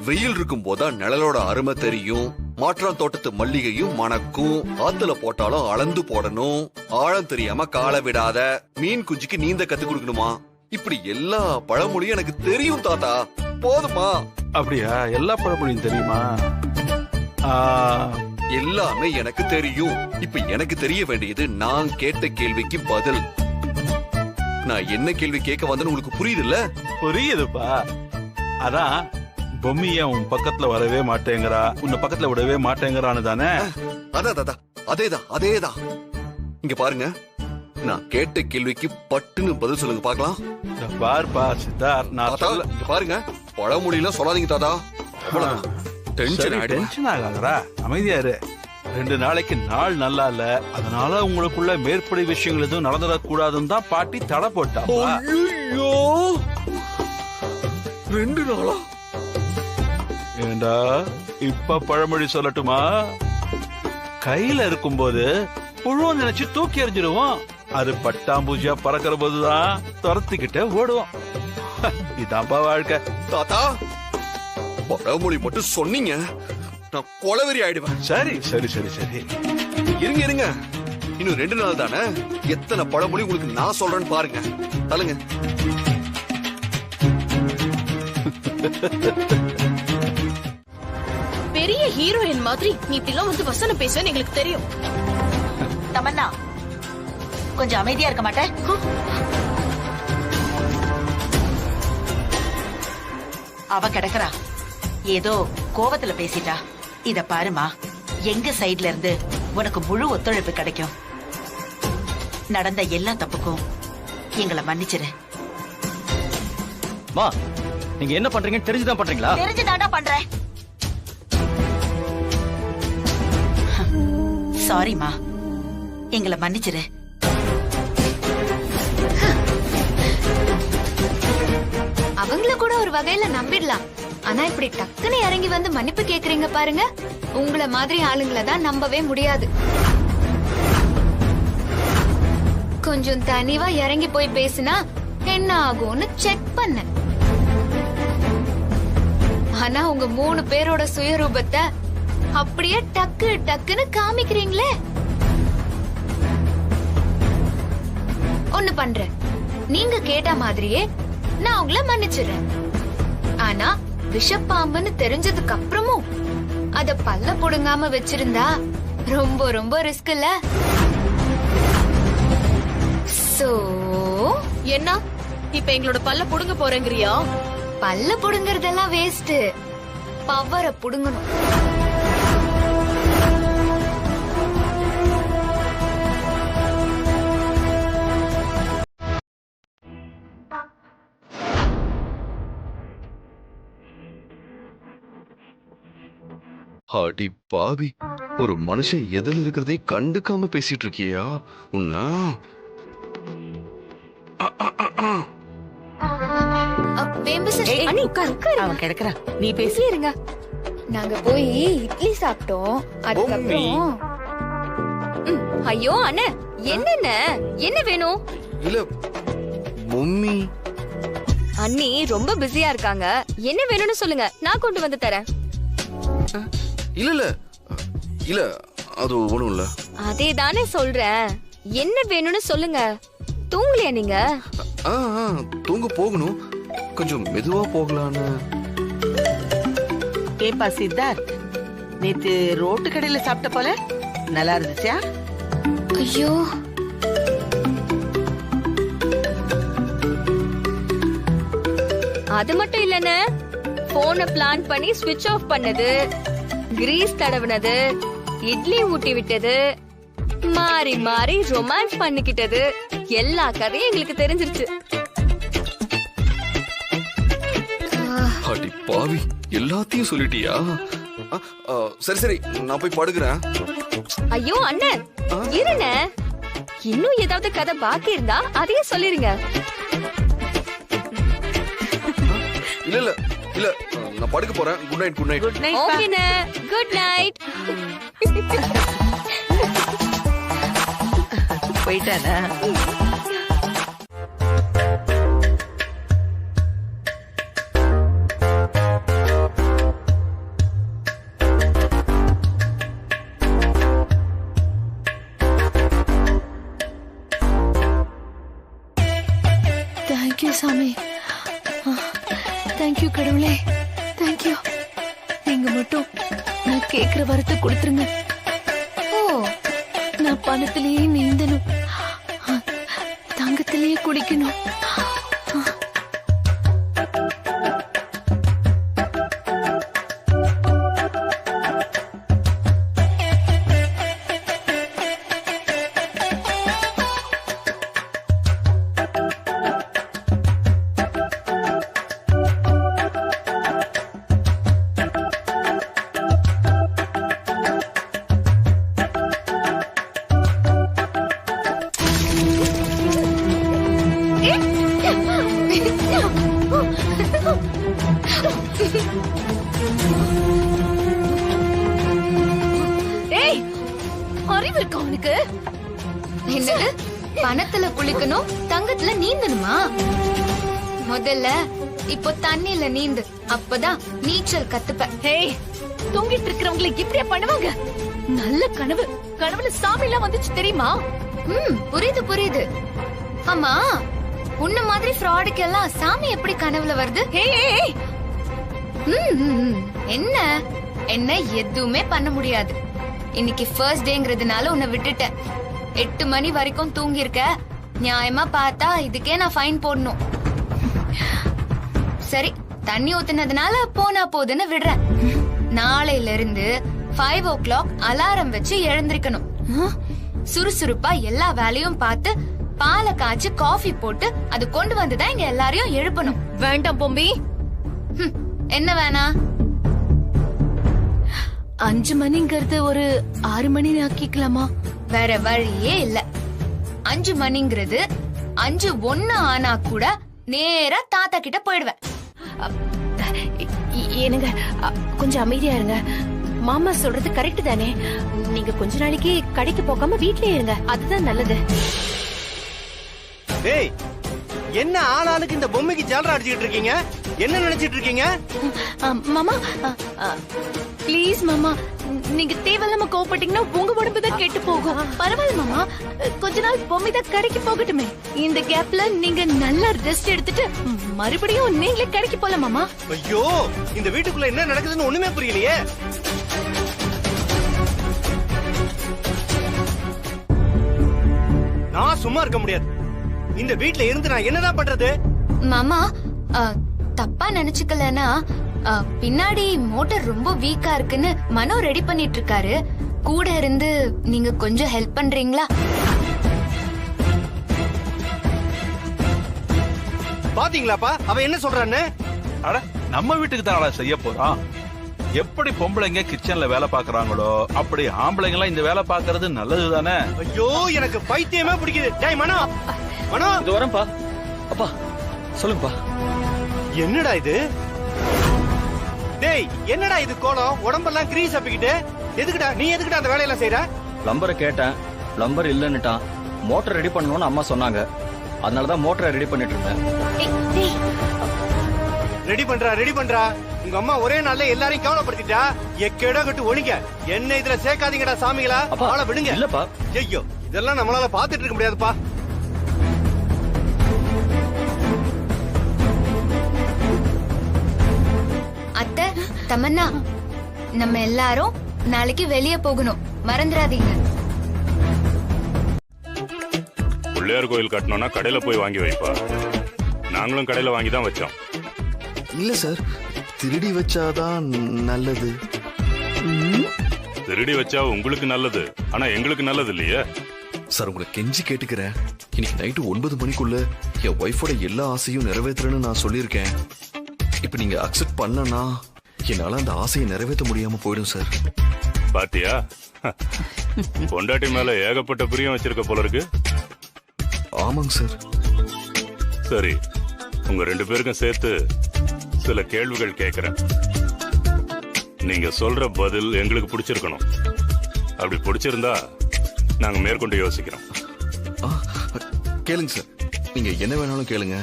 வெயில் இருக்கும் போதா நிழலோட அருமை தெரியும். மாற்றான் தோட்டத்து மல்லிகையும் மணக்கும். ஆத்துல போட்டாலும் அளந்து போடணும். ஆழம் தெரியாம காலை விடாத. மீன் குஞ்சுக்கு நீந்த கத்து கொடுக்கணுமா? இப்படி எல்லா பழமொழியும் எனக்கு தெரியும் தாத்தா. போதுமா? அப்படியா? எல்லா பழமொழியும் தெரியுமா? எல்லாமே எனக்கு தெரியும். இப்ப எனக்கு தெரிய வேண்டியது நான் கேட்ட கேள்விக்கு பதில். நான் என்ன கேள்வி கேட்க வந்தேன்னு உங்களுக்கு புரியுதுல்ல? புரியுதுப்பா. அதான் பொம்மிய உன் பக்கத்துல வரவே மாட்டேங்கிறா, உன்னை பக்கத்துல விடவே மாட்டேங்கிறான்னு தானே? அதேதான். இங்க பாருங்க, நான் கேட்ட கேள்விக்கு பட்டுன்னு பதில் சொல்லுங்க பாக்கலாம். பாருப்பா சித்தார்த், நான் தாத்தா, சொல்ல இங்க பாருங்க, பழமொழியெல்லாம் சொல்லாதீங்க தாத்தா. டென்ஷன் ஆயிடுவேன். டென்ஷன் ஆகாதடா, அமைதியா இரு. 2 நாளைக்கு நாள் நல்லா இல்ல, அதனால உங்களுக்குள்ள மேற்படி விஷயங்கள் எதுவும் நடந்துடக்கூடாதுன்னு தான் பாட்டி தடை போட்டா. ஐயோ, 2 நாளா? ஏண்டா இப்ப பழமொழி சொல்லட்டுமா? கையில இருக்கும்போது புழுவம் நினைச்சு தூக்கி எறிஞ்சிடுவோம், அது பட்டாம்பூச்சியா பறக்கிற போதுதான் துரத்திக்கிட்டே ஓடுவோம். இதான்ப்பா வாழ்க்கை. தாத்தா, பழமொழி மட்டும் சொன்னீங்க, நான் கொலவெறி ஆயிடுவேன். சரி சரி சரி சரி, இருங்க, இன்னும் 2 நாள் தானே. எத்தனை பழமொழி உங்களுக்கு நான் சொல்றேன்னு பாருங்க. தள்ளுங்க. பெரிய ஹீரோயின் மாதிரி நீ இப்படிலாம் வந்து வசனம் பேசுவேன்னு எங்களுக்கு தெரியும். தமன்னா, கொஞ்சம் அமைதியா இருக்க மாட்டேன்? அவ கிடக்குறா, ஏதோ கோவத்துல பேசிட்டா. இத பாருமா, எங்க சைடுல இருந்து உனக்கு முழு ஒத்துழைப்பு கிடைக்கும். நடந்த எல்லா தப்புக்கும் எங்களை மன்னிச்சிரு. மா, நீங்க என்ன பண்றீங்கன்னு தெரிஞ்சுதான் பண்றீங்களா? தெரிஞ்சுதாண்டா பண்றேன். சாரிமா, எங்களை மன்னிச்சிரு. அவங்கள கூட ஒரு வகையில நம்பிடலாம். ஆனா இப்படி டக்குன்னு இறங்கி வந்து மன்னிப்பு கேக்குறீங்க பாருங்க, உங்களை மாதிரி ஆளுங்களை தான் நம்பவே முடியாது. கொஞ்சம் தனிவா இறங்கி போய் பேசினா என்ன ஆகும்னு செக் பண்ண. ஆனா உங்க 3 பேரோட சுயரூபத்தை அப்படியே டக்கு டக்குன்னு காமிக்கிறீங்களே. ஒண்ணு பண்றேன், நீங்க கேட்ட மாதிரியே நான் உங்களை மன்னிச்சிடுறேன். ஆனா விஷப்பாம்புன்னு தெரிஞ்சதுக்கு அப்புறமும் அத பல்ல புடுங்காம வச்சிருந்தா ரொம்ப ரொம்ப ரிஸ்க் இல்ல? சோ என்ன இப்ப எங்களோட பல்ல புடுங்க போறேங்கறியா? பல்ல புடுங்கறதெல்லாம் வேஸ்ட், பவரை புடுங்கணும். அடி பாவி, ஒரு மனுஷன் எதில் இருக்கிறதே கண்டுக்காம பேசிட்டு இருக்கியா? உன்ன அவன் கிடக்குறா, நீ பேசி இருங்க. நாங்க போய் இட்லி சாப்பிட்டோம், அதுக்கப்புறம் ஐயோ அண்ணே, என்ன வேணும்? இல்ல மம்மி, அண்ணி ரொம்ப பிஸியா இருக்காங்க, என்ன வேணும்னு சொல்லுங்க, நான் கொண்டு வந்து தரேன். இல்ல அது ஒண்ணும் இல்ல. அதே தானே சொல்றேன், என்ன வேணும்னு சொல்லுங்க. தூங்கலையா நீங்க? தூங்க போகணும், கொஞ்சம் மெதுவா போகலான்னு. ஏப்பா சித்தார்த், நேத்து ரோட்டு கடையில சாப்பிட்ட போல நல்லா இருந்துச்சா? ஐயோ, அது மட்டும் இல்லன்னு போனை பிளான் பண்ணி ஸ்விட்ச் ஆஃப் பண்ணது, கிரீஸ் தடவுனது, இட்லி ஊட்டி விட்டது, மாறி மாறி ரொமான்ஸ் பண்ணிக்கிட்டது, எல்லா கதையும் எங்களுக்கு தெரிஞ்சிருச்சு. அடி பாவி, எல்லாத்தையும் சொல்லிட்டியா? சரி நான் போய் படுக்கிறேன். ஐயோ அண்ணன், இருண்ணே, இன்னும் ஏதாவது கதை பாக்கி இருந்தா அதையும் சொல்லிருங்க. இல்ல நான் படுக்க போறேன். Good night. Good night. ஓகேண்ணே, குட் நைட். போயிட்டானா? தேங்க்யூ சாமி, தேங்க்யூ கடவுளே, தேங்க்யூ. நீங்க மட்டும் நான் கேக்குற வரத்தை கொடுத்துருங்க. நான் பணத்திலேயே நீந்தணும், தங்கத்திலேயே குடிக்கணும். ஏய், அறிவு இருக்கா உனக்கு? என்னது? பணத்துல குளிக்கணும், தங்கத்துல நீந்தணுமா? முதல்ல இப்போ தண்ணியில நீந்து, அப்பதான் நீச்சல் கத்துப்ப. ஏய், தூங்கிட்டு இருக்கிறவங்களை இப்படியா பண்ணுவாங்க? நல்ல கனவு, கனவுல சாமி எல்லாம் வந்துச்சு தெரியுமா? புரியுது புரியுது. ஆமா, உன்ன மாதிரி ஃப்ராடுக்கு எல்லாம் சாமி எப்படி கனவுல வருது? என்ன என்ன எதுவுமே பண்ண முடியாது. இன்னைக்கு ஃபர்ஸ்ட் டேங்கிறதுனால உன்னை விட்டுட்டேன். 8 மணி வரைக்கும் தூங்கி இருக்க. நியாயமா பார்த்தா இதுக்கே நான் ஃபைன் போடணும். சரி, தண்ணி ஊத்துனதுனால போனா போதுன்னு விடுறேன். நாளையில இருந்து 5 o'clock அலாரம் வச்சு எழுந்திருக்கணும். சுறுசுறுப்பா எல்லா வேலையும் பார்த்து பாலை காய்ச்சி காஃபி போட்டு அது கொண்டு வந்துதான் இங்க எல்லாரையும் எழுப்பணும். வேண்டாம் பொம்பி. என்ன வேணா? 5 மணிங்கிறது ஒரு 6 மணி ஆக்கிக்கலாமா? வேற வழியே இல்ல. 5 மணிங்கிறது 5:01 ஆனா கூட நேரா தாத்தா கிட்ட போயிடுவேன். ஏனுங்க, கொஞ்சம் அமைதியா இருங்க. மாமா சொல்றது கரெக்ட் தானே? நீங்க கொஞ்ச நாளைக்கு கடைக்கு போகாம வீட்லயே இருங்க, அதுதான் நல்லது. டேய், என்ன ஆளாளுக்கு இந்த பொம்மைக்கு ஜாலரா அடிச்சிட்டு இருக்கீங்க? என்ன நினைச்சிட்டு இருக்கீங்க? மாமா ப்ளீஸ் மாமா, நீங்க தேவையில்லாம கோவப்பட்டீங்கன்னா உங்க உடம்பு தான் கெட்டு போகும். பரவாயில்ல மாமா, கொஞ்ச நாள் பொம்மை தான் கடைக்கு போகட்டுமே. இந்த கேப்ல நீங்க நல்லா ரெஸ்ட் எடுத்துட்டு மறுபடியும் நீங்களே கடைக்கு போல மாமா. ஐயோ, இந்த வீட்டுக்குள்ள என்ன நடக்குதுன்னு ஒண்ணுமே புரியலையே. நான் சும்மா இருக்க முடியாது. இந்த வீட்ல இருந்து நான் என்னதான் பண்றது? மாமா, தப்பா நினைச்சுக்கலனா, பின்னாடி மோட்டார் ரொம்ப வீக்கா இருக்குன்னு மனோ ரெடி பண்ணிட்டு இருக்காரு. கூட இருந்து நீங்க கொஞ்சம் ஹெல்ப் பண்றீங்களா? பாத்தீங்களாப்பா அவ என்ன சொல்றான்னு? அட, நம்ம வீட்டுக்கு தான் செய்ய போறான். எப்படி பொம்பளைங்க கிச்சன்ல வேலை பாக்குறாங்களோ அப்படி ஆம்பளைங்க எல்லாம் இந்த வேலை பாக்குறது நல்லது தானே? ஐயோ, எனக்கு பைத்தியமே பிடிக்குது. டேய் மனோ, மனோ, இது வரேன்ப்பா. அப்பா சொல்லுங்கப்பா. என்னடா இது? டேய், என்னடா இது கோலம்? உடம்பெல்லாம் கிரீஸ் அப்பிக்கிட்டு. எதுக்குடா நீ எதுக்குடா அந்த வேலையெல்லாம் செய்யற? பிளம்பரை கேட்டேன், பிளம்பர் இல்லன்னுட்டான். மோட்டர் ரெடி பண்ணணும்னு அம்மா சொன்னாங்க, அதனாலதான் மோட்டரை ரெடி பண்ணிட்டு இருந்தேன். ரெடி பண்றா. உங்க அம்மா ஒரே நாள்ல எல்லாரையும் கவலைப்படுத்திட்டா. எக்கேடா கட்டு ஒழிங்க. என்ன இதுல சேர்க்காதீங்கடா சாமிகளா. ஆள விடுங்க. இல்லப்பா. ஐயோ, இதெல்லாம் நம்மளால பாத்துட்டு இருக்க முடியாதுப்பா. அத்தை, தமன்னா, நம்ம எல்லாரும் நாளைக்கு வெளியே போகணும், மறந்துடாதீங்க. பிள்ளையார் கோயில் கட்டணும்னா கடையில போய் வாங்கி வைப்பா. நாங்களும் கடையில வாங்கி தான் வச்சோம். இல்ல சார், திருடி வச்சாதான் நல்லது. திருடி வச்சா உங்களுக்கு நல்லது, ஆனா எங்களுக்கு நல்லது இல்லையே. சார், உங்களை கெஞ்சி கேட்டுக்கிறேன். இன்னைக்கு நைட்டு 9 மணிக்குள்ள என் ஒய்ஃபோட எல்லா ஆசையும் நிறைவேற்றுறேன்னு நான் சொல்லியிருக்கேன். இப்ப நீங்க அக்செப்ட் பண்ணனா என்னால அந்த ஆசையை நிறைவேற்ற முடியாம போயிடும் சார். பாத்தியா, பொண்டாட்டி மேல ஏகப்பட்ட பிரியம் வச்சிருக்க போல இருக்கு. ஆமாங்க சார். சரி, உங்க 2 பேருக்கும் சேர்த்து சில கேள்விகள் கேட்கிறேன். நீங்க சொல்ற பதில் எங்களுக்கு பிடிச்சிருக்கணும். அப்படி பிடிச்சிருந்தா நாங்க மேற்கொண்டு யோசிக்கிறோம். கேளுங்க சார், நீங்க என்ன வேணாலும் கேளுங்க.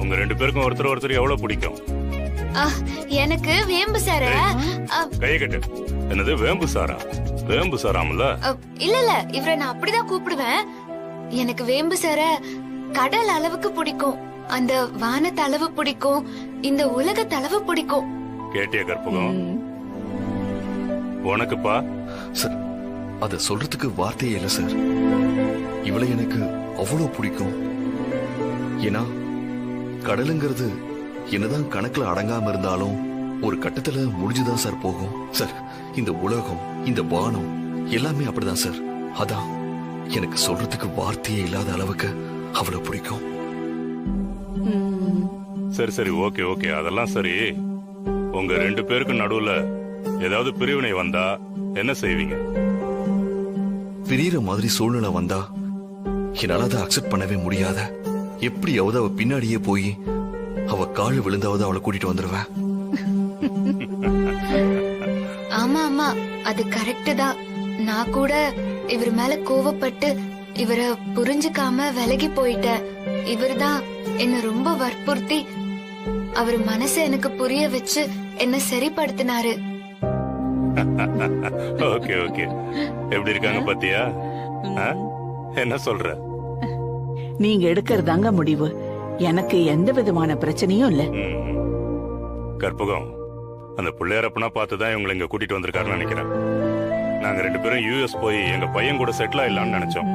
உங்க 2 பேருக்கும் ஒருத்தர் எவ்வளவு பிடிக்கும்? எனக்கு வேம்பு சார. கையை கட்டு. என்னது வேம்பு சாரா? வேம்பு சாராமல? இல்ல, இவரை நான் அப்படிதான் கூப்பிடுவேன். எனக்கு வேம்பு சார கடல் அளவுக்கு பிடிக்கும், அந்த வானத்து அளவு பிடிக்கும், இந்த உலகத்து அளவு பிடிக்கும். கேட்டிய கற்பகம்? உனக்குப்பா? சார், அத சொல்றதுக்கு வார்த்தையே இல்ல சார். இவளை எனக்கு அவ்வளவு பிடிக்கும். ஏன்னா கடலுங்கிறது என்னதான் கணக்குல அடங்காம இருந்தாலும் ஒரு கட்டத்துல முடிஞ்சுதான் சார் போகும் சார். இந்த உலகம், இந்த வானம் எல்லாமே அப்படிதான் சார். அதான் எனக்கு சொல்றதுக்கு வார்த்தையே இல்லாத அளவுக்கு அவ்வளவு பிடிக்கும். சரி சரி, ஓகே ஓகே, அதெல்லாம் சரி. உங்க 2 பேருக்கு நடுவுல ஏதாவது பிரிவினை வந்தா என்ன செய்வீங்க? பிரியற மாதிரி சூழ்நிலை வந்தா என்னால அதை அக்செப்ட் பண்ணவே முடியாத. எப்படியாவது அவ பின்னாடியே போய் அவ கால் விழுந்தாவது அவளை கூட்டிட்டு வந்துருவேன். ஆமா ஆமா, அது கரெக்ட் தான். நான் கூட இவர் மேல கோவப்பட்டு இவரை புரிஞ்சுக்காம விலகி போயிட்டேன். இவர்தான் என்ன ரொம்ப வற்புறுத்தி அவர் மனசை எனக்கு புரிய வச்சு என்ன சரிப்படுத்தினாரு. ஓகே ஓகே, எப்படி இருக்காங்க பாத்தியா? என்ன சொல்ற? நீங்க எடுக்கிறதாங்க முடிவு. எனக்கு எந்த விதமான பிரச்சனையும் இல்ல. கற்பகம், அந்த பிள்ளையாரப்பனா பார்த்துதான் இவங்களை இங்க கூட்டிட்டு வந்திருக்காருன்னு நினைக்கிறேன். நாங்க 2 பேரும் யூஎஸ் போய் எங்க பையன் கூட செட்டில் ஆயிடலாம்னு நினைச்சோம்.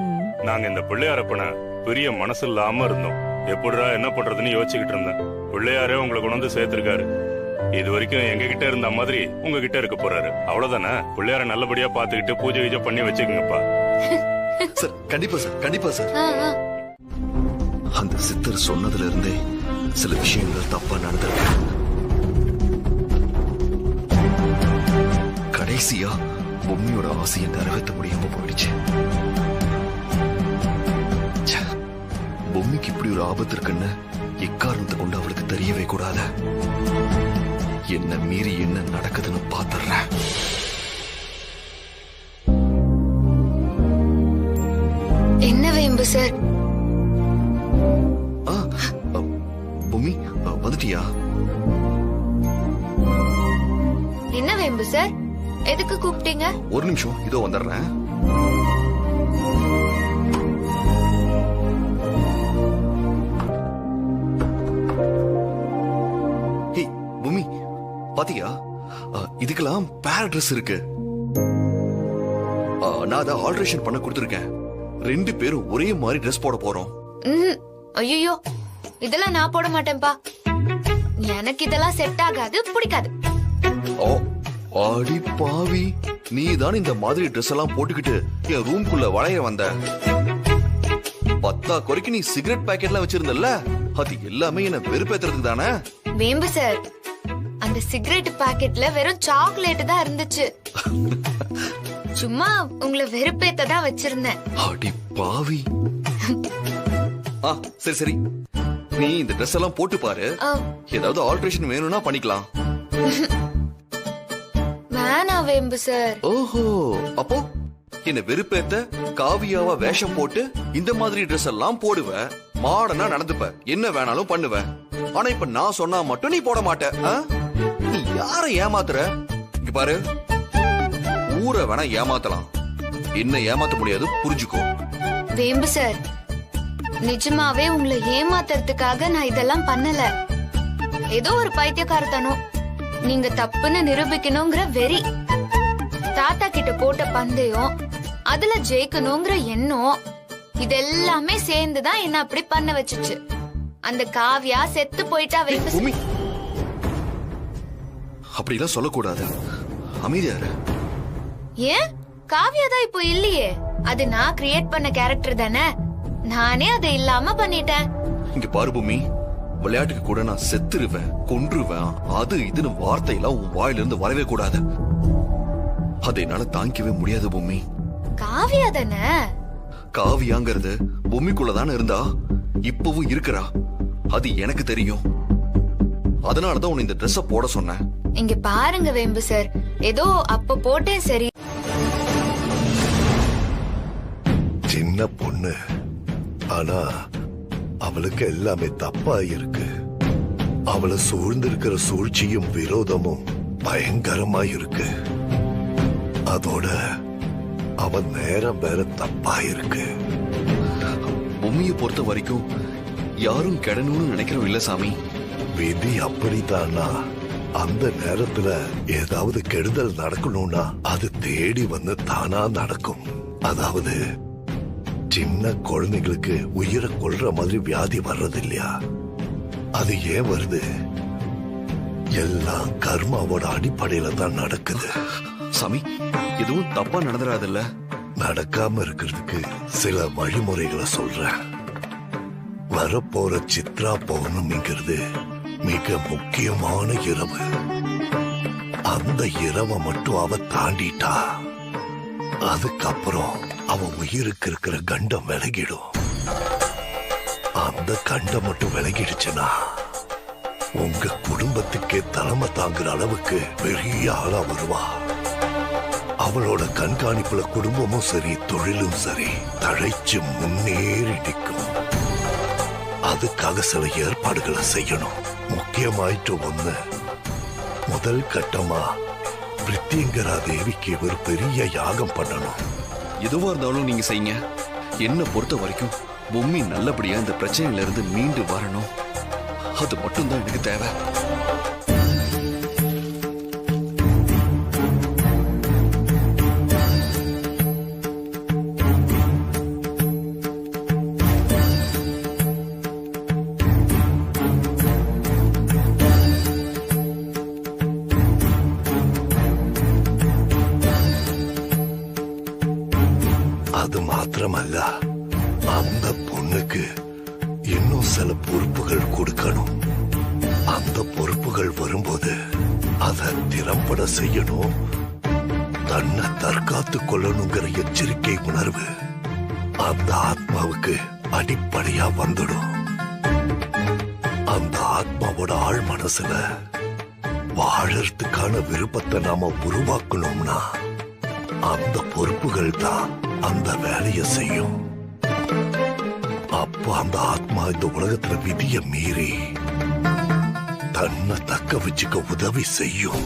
நாங்க இந்த பிள்ளையாரப்பனை பெரிய மனசு இல்லாம இருந்தோம். எப்படிடா என்ன பண்றதுன்னு யோசிச்சுக்கிட்டு இருந்தேன். பிள்ளையாரே உங்களை கொண்டு வந்து சேர்த்திருக்காரு. இது வரைக்கும் எங்க கிட்ட இருந்த மாதிரி உங்ககிட்ட இருக்க போறாரு. அவ்வளவுதானே? பிள்ளையார நல்லபடியா பாத்துக்கிட்டு பூஜை கீஜை பண்ணி வச்சுக்கோங்கப்பா. சார் கண்டிப்பா சார், கண்டிப்பா சார். அந்த சித்தர் சொன்னதுல இருந்தே சில விஷயங்கள் தப்பா நடந்திருக்கு. கடைசியா பொம்மியோட ஆசையை நிறைவேற்ற முடியாம போயிடுச்சு. பொம்மிக்கு இப்படி ஒரு ஆபத்து இருக்குன்னு எக்காரணத்தை கொண்டு அவளுக்கு தெரியவே கூடாது. என்ன மீறி என்ன நடக்குதுன்னு பாத்துறேன். என்ன வேம்பு சார்? பொம்மி வந்துட்டியா? என்ன வேம்பு சார், எதுக்கு கூப்பிட்டீங்க? ஒரு நிமிஷம், இதோ வந்துடுறேன். பொம்மி பாத்தியா, இதுக்கெல்லாம் பேர் ட்ரெஸ் இருக்கு. நான் அதை ஆல்ட்ரேஷன் பண்ண கொடுத்திருக்கேன். 2 பேரும் ஒரே மாதிரி ட்ரெஸ் போட போறோம். ஐயோ, இதெல்லாம் நான் போட மாட்டேன்பா. எனக்கு இதெல்லாம் செட் ஆகாது, பிடிக்காது. ஆடி பாவி, நீ தான் இந்த மாதிரி ட்ரெஸ் எல்லாம் போட்டுக்கிட்டு என் ரூம்குள்ள வளைய வந்த. 10 குறைக்கு நீ சிகரெட் பாக்கெட்லாம் வச்சிருந்தல்ல, அது எல்லாமே என்ன வெறுப்பேத்துறதுக்கு தானே? வேம்பு சார், அந்த சிகரெட் பாக்கெட்ல வெறும் சாக்லேட் தான் இருந்துச்சு. சும்மா உங்களை வெறுப்பேத்த தான் வச்சிருந்தேன். ஆடி பாவி. சரி சரி, நீ இந்த ட்ரெஸ் எல்லாம் போட்டு பாரு. ஏதாவது ஆல்ட்ரேஷன் வேணும்னா பண்ணிக்கலாம். வேணா வேம்பு சார். ஓஹோ, அப்போ என்ன வெறுப்பேத்த காவியாவா வேஷம் போட்டு இந்த மாதிரி ட்ரெஸ் எல்லாம் போடுவ, மாடனா நடந்துப்ப, என்ன வேணாலும் பண்ணுவ. ஆனா இப்ப நான் சொன்னா மட்டும் நீ போட மாட்ட. நீ யார ஏமாத்துற? இங்க பாரு, ஊரை வேணா ஏமாத்தலாம், என்ன ஏமாத்த முடியாது, புரிஞ்சுக்கோ. வேம்பு சார், நிஜமாவே உங்களை ஏமாத்துறதுக்காக நான் இதெல்லாம் பண்ணல. ஏதோ ஒரு பைத்தியக்காரத்தனம், நீங்க தப்புன்னு நிரூபிக்கணுங்கிற வெறி, தாத்தா கிட்ட போட்ட பந்தயம், அதுல ஜெயிக்கணுங்கிற எண்ணம், இதெல்லாமே சேர்ந்துதான் என்ன அப்படி பண்ண வச்சுச்சு. அந்த காவியா செத்து போயிட்டா. வேம்பு அப்படிலாம் சொல்லக்கூடாது, அமைதியா இரு. ஏன்? காவியா தான் இப்போ இல்லையே, அது நான் கிரியேட் பண்ண கேரக்டர் தானே, நானே அதை இல்லாம பண்ணிட்டேன். இங்க பாரு பூமி, விளையாட்டுக்கு கூட நான் செத்துருவேன், கொன்றுவேன், அது இதுன்னு வார்த்தையெல்லாம் உன் வாயிலிருந்து வரவே கூடாது. அதை என்னால தாங்கிக்கவே முடியாது பூமி. காவியா தானே? காவியாங்கிறது பூமிக்குள்ளதானே இருந்தா, இப்பவும் இருக்கிறா, அது எனக்கு தெரியும். அதனாலதான் உன்னை இந்த ட்ரெஸ் போட சொன்னேன். இங்க பாருங்க வேம்பு சார், ஏதோ அப்ப போட்டேன் சரி. சின்ன பொண்ணு, ஆனா அவளுக்கு எல்லாமே தப்பா இருக்கு. அவளை சூழ்ந்திருக்கிற சூழ்ச்சியும் விரோதமும் பயங்கரமா இருக்கு. அதோட அவன் நேரம் வேற தப்பா இருக்கு. பூமியை பொறுத்த வரைக்கும் யாரும் கெடணும்னு நினைக்கிறோம் இல்ல சாமி. விதி அப்படித்தானா? அந்த நேரத்துல ஏதாவது கெடுதல் நடக்கணும்னா அது தேடி வந்து தானா நடக்கும். அதாவது சின்ன குழந்தைங்களுக்கு உயிரை கொல்ற மாதிரி வியாதி வர்றது இல்லையா? அது ஏன் வருது? எல்லாம் கர்மாவோட அடிப்படையில தான் நடக்குது. சாமி, எதுவும் தப்பா நடந்துடாதுல்ல? நடக்காம இருக்கிறதுக்கு சில வழிமுறைகளை சொல்றேன். வரப்போற சித்ரா பௌர்ணமிங்கிறது மிக முக்கியமான இரவு. அந்த இரவை மட்டும் அவ தாண்டிட்டா அதுக்கப்புறம் அவ உயிருக்கு இருக்கிற கண்டம் விலகிடும். அந்த கண்டம் மட்டும் விலகிடுச்சுன்னா உங்க குடும்பத்துக்கே தலைமை தாங்குற அளவுக்கு பெரிய ஆளா வருவா. அவளோட கண்காணிப்புல குடும்பமும் சரி தொழிலும் சரி தழைச்சு முன்னேறி நிற்கும். அதுக்காக சில ஏற்பாடுகளை செய்யணும். முக்கியமாயிட்டு ஒண்ணு, முதல் கட்டமா பிரித்திங்கரா தேவிக்கு ஒரு பெரிய யாகம் பண்ணணும். எதுவா இருந்தாலும் நீங்க செய்யுங்க. என்ன பொறுத்த வரைக்கும் பொம்மி நல்லபடியா இந்த பிரச்சனையில இருந்து மீண்டு வரணும். அது மட்டும்தான் எனக்கு தேவை. அது மாத்திரமல்ல, அந்த பொண்ணுக்கு இன்னும் சில பொறுப்புகள் கொடுக்கணும். அந்த பொறுப்புகள் வரும்போது அதை திறம்பட செய்யணும். தன்னை தற்காத்து கொள்ளணுங்கிற எச்சரிக்கை உணர்வு அந்த ஆத்மாவுக்கு அடிப்படையா வந்துடும். அந்த ஆத்மாவோட ஆழ் மனசுல வாழறதுக்கான விருப்பத்தை நாம உருவாக்கணும்னா அந்த பொறுப்புகள் தான் அந்த வேலையை செய்யும். அப்ப அந்த ஆத்மா இந்த உலகத்துல விதிய மீறி தன்னை தக்க வச்சுக்க உதவி செய்யும்.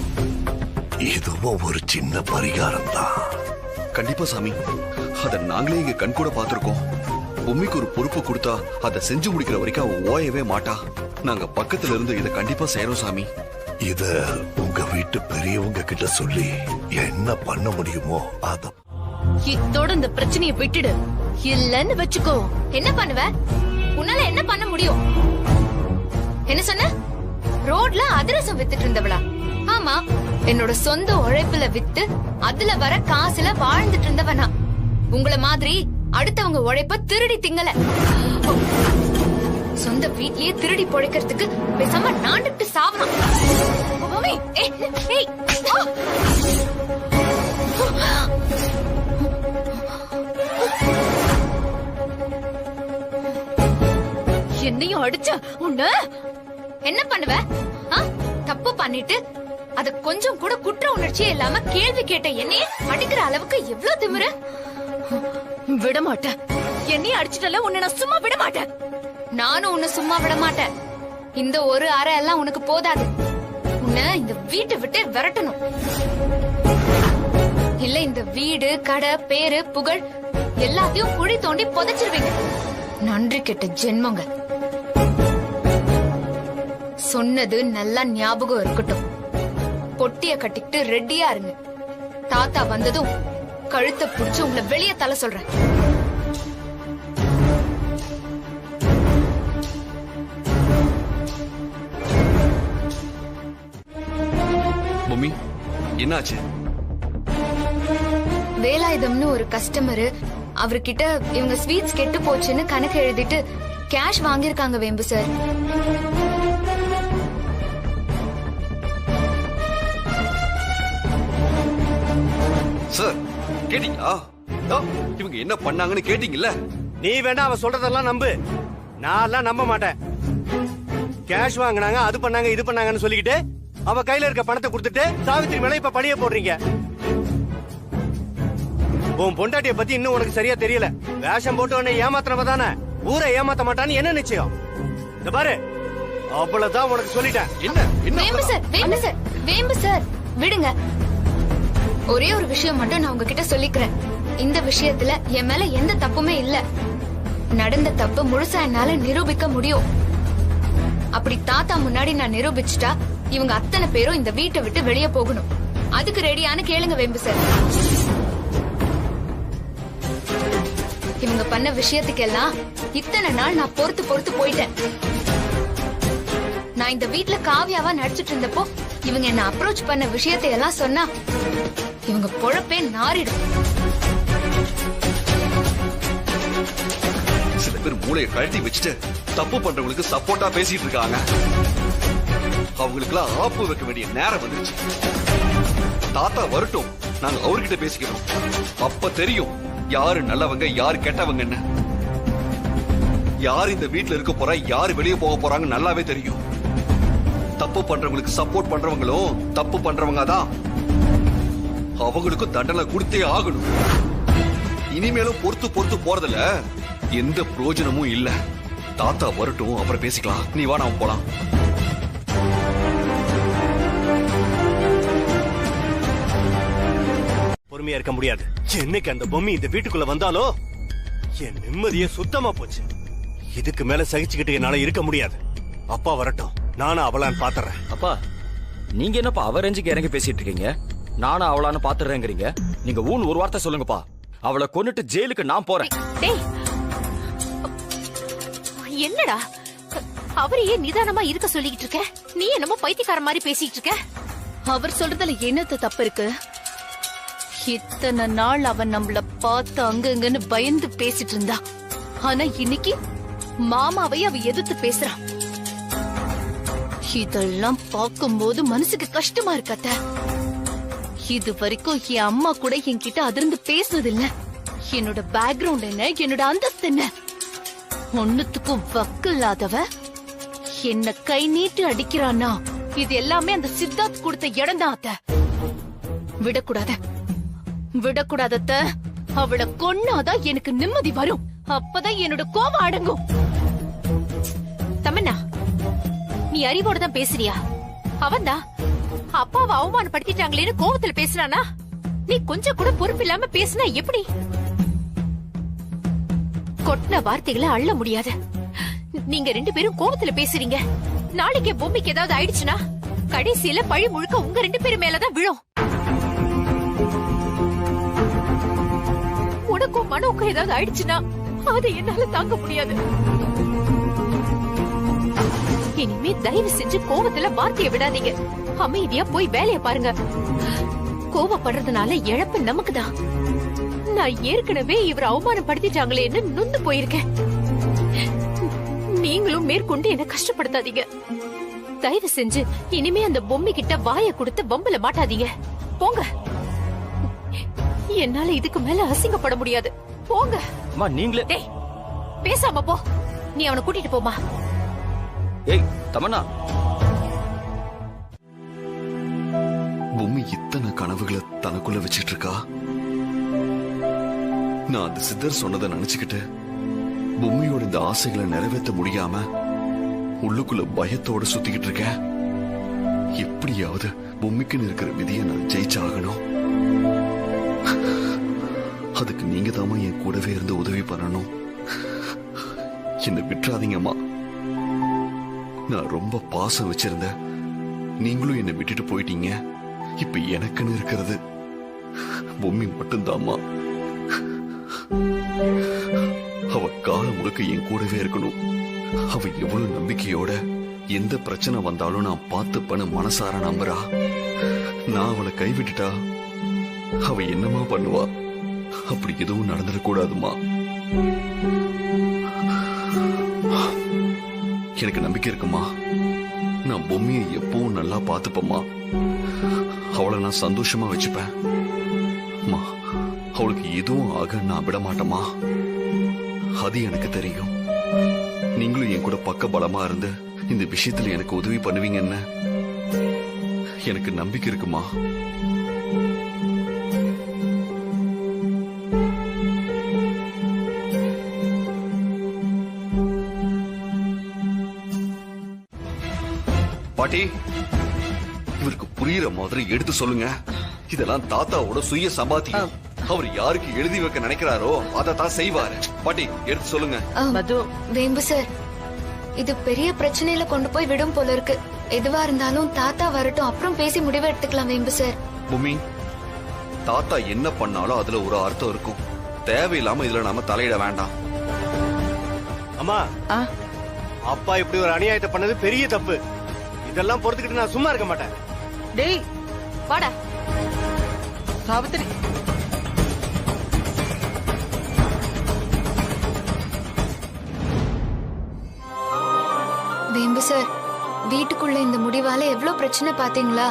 இதுவும் ஒரு சின்ன பரிகாரம் தான். கண்டிப்பா சாமி, அத நாங்களே இங்க கண் கூட பாத்திருக்கோம். பொம்மிக்கு ஒரு பொறுப்பு கொடுத்தா அதை செஞ்சு முடிக்கிற வரைக்கும் அவ ஓயவே மாட்டா. நாங்க பக்கத்துல இருந்து இதை கண்டிப்பா செய்யறோம் சாமி. இத உங்க வீட்டு பெரியவங்க கிட்ட சொல்லி என்ன பண்ண முடியுமோ அத. இத்தோட இந்த பிரச்சனையை விட்டுடு. இல்லன்னு வச்சுக்கோ. என்ன பண்ணுவ? உன்னால என்ன பண்ண முடியும்? என்ன சொன்ன? ரோட்ல அதிரசம் வித்துட்டு இருந்தவளா? ஆமா, என்னோட சொந்த உழைப்புல வித்து அதுல வர காசுல வாழ்ந்துட்டு இருந்தவனா. உங்கள மாதிரி அடுத்தவங்க உழைப்ப திருடி திங்கல. சொந்த வீட்லயே திருடி பொழைக்கிறதுக்கு பேசாம நாண்டுட்டு சாவலாம். என்னையும் அடிச்ச உன்ன என்ன பண்ணுவ? தப்பு பண்ணிட்டு அத கொஞ்சம் கூட குற்ற உணர்ச்சியே இல்லாம கேள்வி கேட்ட என்னைய அடிக்கிற அளவுக்கு எவ்வளவு திமிரு? விட மாட்டேன். என்னையும் அடிச்சிட்டல, உன்னை நான் சும்மா விட மாட்டேன். நானும் உன்னை சும்மா விட மாட்டேன். இந்த ஒரு அறை எல்லாம் உனக்கு போதாது. உன்னை இந்த வீட்டை விட்டு விரட்டணும். இல்ல இந்த வீடு, கடை, பேரு, புகழ் எல்லாத்தையும் குழி தோண்டி புதைச்சிருவீங்க. நன்றி கெட்ட ஜென்மங்க. சொன்னது நல்லா ஞாபகம் இருக்கட்டும். பொட்டிய கட்டிக்கிட்டு ரெடியா இருங்க. தாத்தா வந்ததும் கழுத்தை புடிச்சு உங்களை வெளியே தள்ள சொல்றேன். பொம்மி, என்னாச்சு? வேலாயுதம்னு ஒரு கஸ்டமர், அவர்கிட்ட இவங்க ஸ்வீட்ஸ் கெட்டு போச்சுன்னு கணக்கு எழுதிட்டு கேஷ் வாங்கிருக்காங்க வேம்பு சார். சார், கேட்டீங்களா? இவங்க என்ன பண்ணாங்கன்னு கேட்டீங்கல்ல? நீ வேணா அவ சொல்றதெல்லாம் நம்பு. நான் நம்ப மாட்டேன். கேஷ் வாங்கினாங்க, அது பண்ணாங்க, இது பண்ணாங்கன்னு சொல்லிக்கிட்டு அவ கையில இருக்க பணத்தை கொடுத்துட்டு சாவித்திரி மேல இப்ப பழிய போடுறீங்க. உன் பொண்டாட்டிய பத்தி இன்னும் உனக்கு சரியா தெரியல. வேஷம் போட்டு உன்னை ஏமாத்துறவ தானே, ஊரை ஏமாத்த மாட்டான்னு என்ன நிச்சயம்? இந்த பாரு, அவ்வளவுதான் உனக்கு சொல்லிட்டேன். வேம்பு சார், வேம்பு சார், வேம்பு சார், விடுங்க. ஒரே ஒரு விஷயம் மட்டும் நான் உங்ககிட்ட சொல்லிக்கிறேன். இந்த விஷயத்துல என் மேல எந்த தப்புமே இல்ல. நடந்த தப்பு முழுசா என்னால நிரூபிக்க முடியும். அப்படி தாத்தா முன்னாடி நான் நிரூபிச்சுட்டா இவங்க அத்தனை பேரும் இந்த வீட்டை விட்டு வெளியே போகணும். அதுக்கு ரெடியான கேளுங்க வேம்பு சார். இவங்க பண்ண விஷயத்துக்கெல்லாம் இத்தனை நாள் நான் பொறுத்து போயிட்டேன். நான் இந்த வீட்ல காவியாவா நடிச்சிட்டு இருந்தப்போ இவங்க என்ன அப்ரோச் பண்ண விஷயத்தை எல்லாம் சொன்னா இவங்க பொழப்பே நாரிடும். சில பேர் மூளையை கழட்டி வச்சுட்டு தப்பு பண்றவங்களுக்கு சப்போர்ட்டா பேசிட்டு இருக்காங்க. அவங்களுக்குலாம் ஆப்பு வைக்க வேண்டிய நேரம் வந்துருச்சு. தாத்தா வரட்டும், நாங்க அவர்கிட்ட பேசிக்கிறோம். அப்ப தெரியும் யாரு நல்லவங்க யாரு கெட்டவங்கன்னு. யாரு இந்த வீட்டுல இருக்க போறா யாரு வெளியே போக போறாங்க நல்லாவே தெரியும். தப்பு பண்றவங்களுக்கு சப்போர்ட் பண்றவங்களும் தப்பு பண்றவங்க தான். அவங்களுக்கும் தண்டனை கொடுத்தே ஆகணும். இனிமேலும் பொறுத்து போறதுல எந்த பிரயோஜனமும் இல்ல. தாத்தா வரட்டும், அப்புறம் பேசிக்கலாம். நீ வா, நாம போலாம். பொறுமையா இருக்க முடியாது. என்னைக்கு அந்த பொம்மி இந்த வீட்டுக்குள்ள வந்தாலோ என் நிம்மதியே சுத்தமா போச்சு. இதுக்கு மேல சகிச்சுக்கிட்டு என்னால இருக்க முடியாது. அப்பா வரட்டும், நானும் அவளான்னு பாத்துறேன். அப்பா, நீங்க என்னப்பா அவ ரேஞ்சுக்கு இறங்கி பேசிட்டு இருக்கீங்க? நானும் அவளான்னு பாத்துறேங்கிறீங்க. நீங்க ஊன்னு ஒரு வார்த்தை சொல்லுங்கப்பா. அவளை கொன்னுட்டு ஜெயிலுக்கு நான் போறேன். என்னடா அவரையே நிதானமா இருக்க சொல்லிக்கிட்டு இருக்க? நீ என்னமோ பைத்தியக்கார மாதிரி பேசிட்டு இருக்க. அவர் சொல்றதுல என்னத்த தப்பு இருக்கு? இத்தனை நாள் அவன் நம்மள பார்த்து அங்கங்கன்னு பயந்து பேசிட்டு இருந்தா. ஆனா இன்னைக்கு மாமாவை அவ எதிர்த்து பேசுறான். இதெல்லாம் பார்க்கும்போது மனசுக்கு கஷ்டமா இருக்காத்த. இது வரைக்கும் என் அம்மா கூட என்கிட்ட அதிர்ந்து பேசுனது இல்ல. என்னோட பேக்ரவுண்ட் என்ன, என்னோட அந்தஸ்து என்ன, ஒண்ணுத்துக்கும் வக்கு இல்லாதவ என்ன கை நீட்டு அடிக்கிறானா? இது எல்லாமே அந்த சித்தார்த் கொடுத்த இடம் தான் அத்த. விடக்கூடாதத்த. அவளை கொன்னாதான் எனக்கு நிம்மதி வரும். அப்பதான் என்னோட கோபம் அடங்கும். தமன்னா, நீ அறிவோட தான் பேசுறியா? அவன்தான் அப்பாவை அவமானப்படுத்திட்டாங்களேன்னு கோபத்துல பேசுறானா? நீ கொஞ்சம் கூட பொறுப்பு இல்லாம பேசினா எப்படி? கொட்டின வார்த்தைகளை அள்ள முடியாது. நீங்க ரெண்டு பேரும் கோபத்துல பேசுறீங்க. நாளைக்கே பொம்மைக்கு ஏதாவது ஆயிடுச்சுன்னா கடைசியில பழி முழுக்க உங்க ரெண்டு பேரும் மேலதான் விழும். உனக்கும் மனோக்கும் ஏதாவது ஆயிடுச்சுன்னா அதை என்னால தாங்க முடியாது. இனிமே தயவு செஞ்சு கோபத்துல வார்த்தையை விடாதீங்க. அமைதியா போய் வேலைய பாருங்க. கோபப்படுறதுனால இழப்பு நமக்குதான். நான் ஏற்கனவே இவர் அவமானப்படுத்திட்டாங்களேன்னு நொந்து போயிருக்கேன். நீங்களும் மேற்கொண்டு என்ன கஷ்டப்படுத்தாதீங்க. தயவு செஞ்சு இனிமே அந்த பொம்மை கிட்ட வாயை கொடுத்து வம்பல மாட்டாதீங்க. போங்க. என்னால இதுக்கு மேல அசிங்கப்பட முடியாது. போங்க. நீங்களே பேசாம போ. நீ அவனை கூட்டிட்டு போமா. ஏய் தமன்னா, பொம்மி இத்தனை கனவுகளை தனக்குள்ள வச்சிட்டு இருக்கா. நான் அந்த சித்தர் சொன்னதை நினைச்சுக்கிட்டு பொம்மியோட இந்த ஆசைகளை நிறைவேற்ற முடியாம உள்ளுக்குள்ள பயத்தோட சுத்திக்கிட்டு இருக்கேன். எப்படியாவது பொம்மிக்குன்னு இருக்கிற விதியை நான் ஜெயிச்சாகணும். அதுக்கு நீங்க தாமா என் கூடவே இருந்து உதவி பண்ணணும். என்ன விட்டுறாதீங்கம்மா. நான் ரொம்ப பாசம் வச்சிருந்தேன். நீங்களும் என்னை விட்டுட்டு போயிட்டீங்க. இப்ப எனக்குன்னு இருக்கிறது பொம்மி மட்டும்தாம்மா. அவ காலம் முழுக்க என் கூடவே இருக்கணும். அவ எவ்வளவு நம்பிக்கையோட எந்த பிரச்சனை வந்தாலும் நான் பார்த்துப்பேன்னு மனசார நம்புறா. நான் அவளை கைவிட்டுட்டா அவ என்னமா பண்ணுவா? அப்படி எதுவும் நடந்துடக்கூடாதுமா. எனக்கு நம்பிக்கை இருக்குமா. நான் பொம்மையை எப்பவும் நல்லா பார்த்துப்பேம்மா. அவளை நான் சந்தோஷமா வச்சுப்பேன். அவளுக்கு எதுவும் ஆக நான் விட மாட்டேமா. அது எனக்கு தெரியும். நீங்களும் என் கூட பக்க பலமா இருந்து இந்த விஷயத்துல எனக்கு உதவி பண்ணுவீங்கன்னு எனக்கு நம்பிக்கை இருக்குமா. பாட்டி, இவருக்கு புரியுற மாதிரி எடுத்து சொல்லுங்க. இதெல்லாம் தாத்தாவோட சுய சம்பாத்தியம். அவர் யாருக்கு எழுதி வைக்க நினைக்கிறாரோ அதைத்தான் செய்வாரு. பாட்டி எடுத்து சொல்லுங்க. மது, வேம்பு சார், இது பெரிய பிரச்சனையில கொண்டு போய் விடும் போல இருக்கு. எதுவா இருந்தாலும் தாத்தா வரட்டும், அப்புறம் பேசி முடிவு எடுத்துக்கலாம் வேம்பு சார். பூமி, தாத்தா என்ன பண்ணாலும் அதுல ஒரு அர்த்தம் இருக்கும். தேவையில்லாம இதுல நாம தலையிட வேண்டாம். அம்மா, அப்பா இப்படி ஒரு அநியாயத்தை பண்ணது பெரிய தப்பு. இதெல்லாம் பொறுத்துக்கிட்டு நான் சும்மா இருக்க மாட்டேன். டேய் வாடா சாவித்திரி. வேம்பு சார், வீட்டுக்குள்ள இந்த முடிவால எவ்வளவு பிரச்சனை பாத்தீங்களா?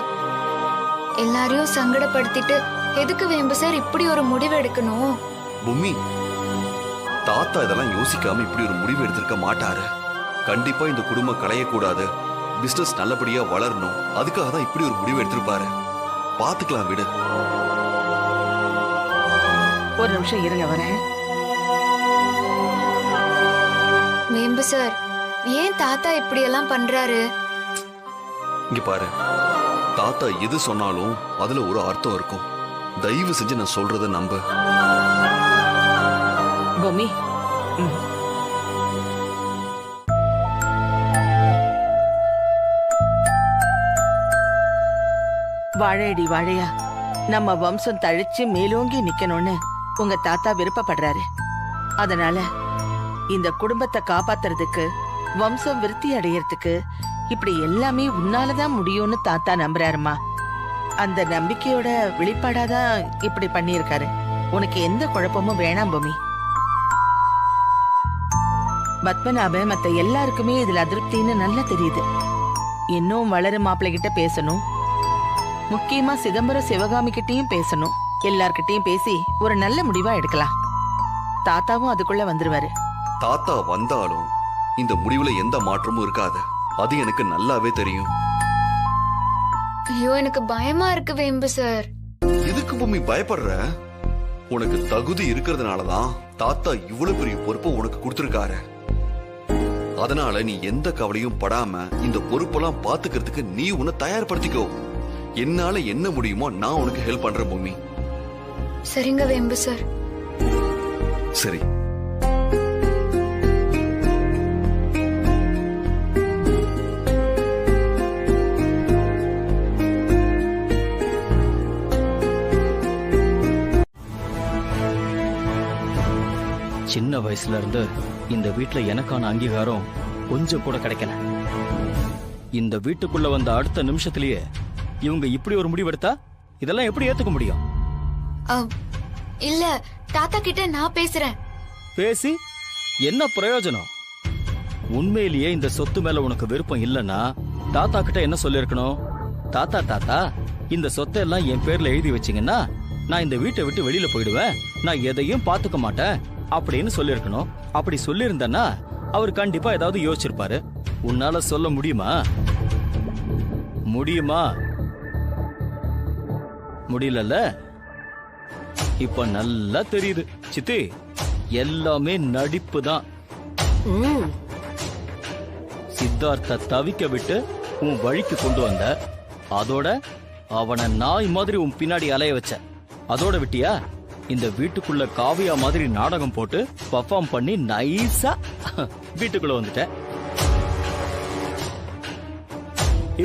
எல்லாரையும் சங்கடப்படுத்திட்டு எதுக்கு வேம்பு சார் இப்படி ஒரு முடிவு எடுக்கணும்? பூமி, தாத்தா இதெல்லாம் யோசிக்காம இப்படி ஒரு முடிவு எடுத்திருக்க மாட்டாரு. கண்டிப்பா இந்த குடும்பம் களையக்கூடாது, பிசினஸ் நல்லபடியா வளரணும், அதுக்காக தான் இப்படி ஒரு முடிவு எடுத்திருப்பாரு. பாத்துக்கலாம் விடு. ஒரு நிமிஷம் இருங்க, வரேன். வேம்பு சார், ஏன் தாத்தா இப்படி எல்லாம் பண்றாரு? இங்க பாரு, தாத்தா எது சொன்னாலும் அதுல ஒரு அர்த்தம் இருக்கும். தயவு செஞ்சு நான் சொல்றத நம்பு. பூமி, வாழையடி வாழையா நம்ம வம்சம் தழைச்சு மேலோங்கி நிக்கணும்னு உங்க தாத்தா விருப்பப்படுறாரு. அதனால இந்த குடும்பத்தை காப்பாத்துறதுக்கு, வம்சம் விருத்தி அடையறதுக்கு இப்படி எல்லாமே உன்னாலதான் முடியும்னு தாத்தா நம்புறாருமா. அந்த நம்பிக்கையோட வெளிப்பாடாதான் இப்படி பண்ணியிருக்காரு. உனக்கு எந்த குழப்பமும் வேணாம் பூமி. பத்மநாப மத்த எல்லாருக்குமே இதுல அதிருப்தின்னு நல்லா தெரியுது. இன்னும் வளரும் மாப்பிள்ளை கிட்ட பேசணும், முக்கியமா சிதம்பரம் சிவகாமி கிட்டயும் பேசணும். எல்லார்கிட்டயும் பேசி ஒரு நல்ல முடிவா எடுக்கலாம். தாத்தாவும் அதுக்குள்ள வந்துருவாரு. தாத்தா வந்தாலும் இந்த முடிவுல எந்த மாற்றமும் இருக்காது, அது எனக்கு நல்லாவே தெரியும். ஐயோ, எனக்கு பயமா இருக்கு வேம்பு சார். எதுக்கு பூமி பயப்படுற? உனக்கு தகுதி இருக்கிறதுனாலதான் தாத்தா இவ்வளவு பெரிய பொறுப்பை உனக்கு கொடுத்திருக்காரு. அதனால நீ எந்த கவலையும் படாம இந்த பொறுப்பெல்லாம் பாத்துக்கிறதுக்கு நீ உன்னை தயார்படுத்திக்கோ. என்னால என்ன முடியுமோ நான் உனக்கு ஹெல்ப் பண்றேன் பூமி. சரிங்க வேம்பு சார். சரி, சின்ன வயசுல இருந்து இந்த வீட்ல எனக்கான அங்கீகாரம் கொஞ்சம் கூட கிடைக்கல. இந்த வீட்டுக்குள்ள வந்த அடுத்த நிமிஷத்திலேயே இவங்க இப்படி ஒரு முடிவெடுத்தா இதெல்லாம் எப்படி ஏத்துக்க முடியும்? இல்ல, தாத்தா கிட்ட நான் பேசுறேன். பேசி என்ன பிரயோஜனம்? உண்மையிலேயே இந்த சொத்து மேல உனக்கு விருப்பம் இல்லைன்னா தாத்தா கிட்ட என்ன சொல்லிருக்கணும்? தாத்தா தாத்தா இந்த சொத்தை எல்லாம் என் பேர்ல எழுதி வச்சீங்கன்னா நான் இந்த வீட்டை விட்டு வெளியில போயிடுவேன், நான் எதையும் பாத்துக்க மாட்டேன் அப்படின்னு சொல்லிருக்கணும். அப்படி சொல்லியிருந்தேன்னா அவர் கண்டிப்பா ஏதாவது யோசிச்சிருப்பாரு. உன்னால சொல்ல முடியுமா? முடியுமா? முடியலல்ல. இப்ப நல்லா தெரியுது சித்தி, எல்லாமே நடிப்பு தான். சித்தார்த்த தவிக்க விட்டு உன் வழிக்கு கொண்டு வந்த, அதோட அவனை நாய் மாதிரி உன் பின்னாடி அலைய வச்ச, அதோட விட்டியா? இந்த வீட்டுக்குள்ள காவியா மாதிரி நாடகம் போட்டு பர்ஃபார்ம் பண்ணி நைஸா வீட்டுக்குள்ள வந்துட்ட.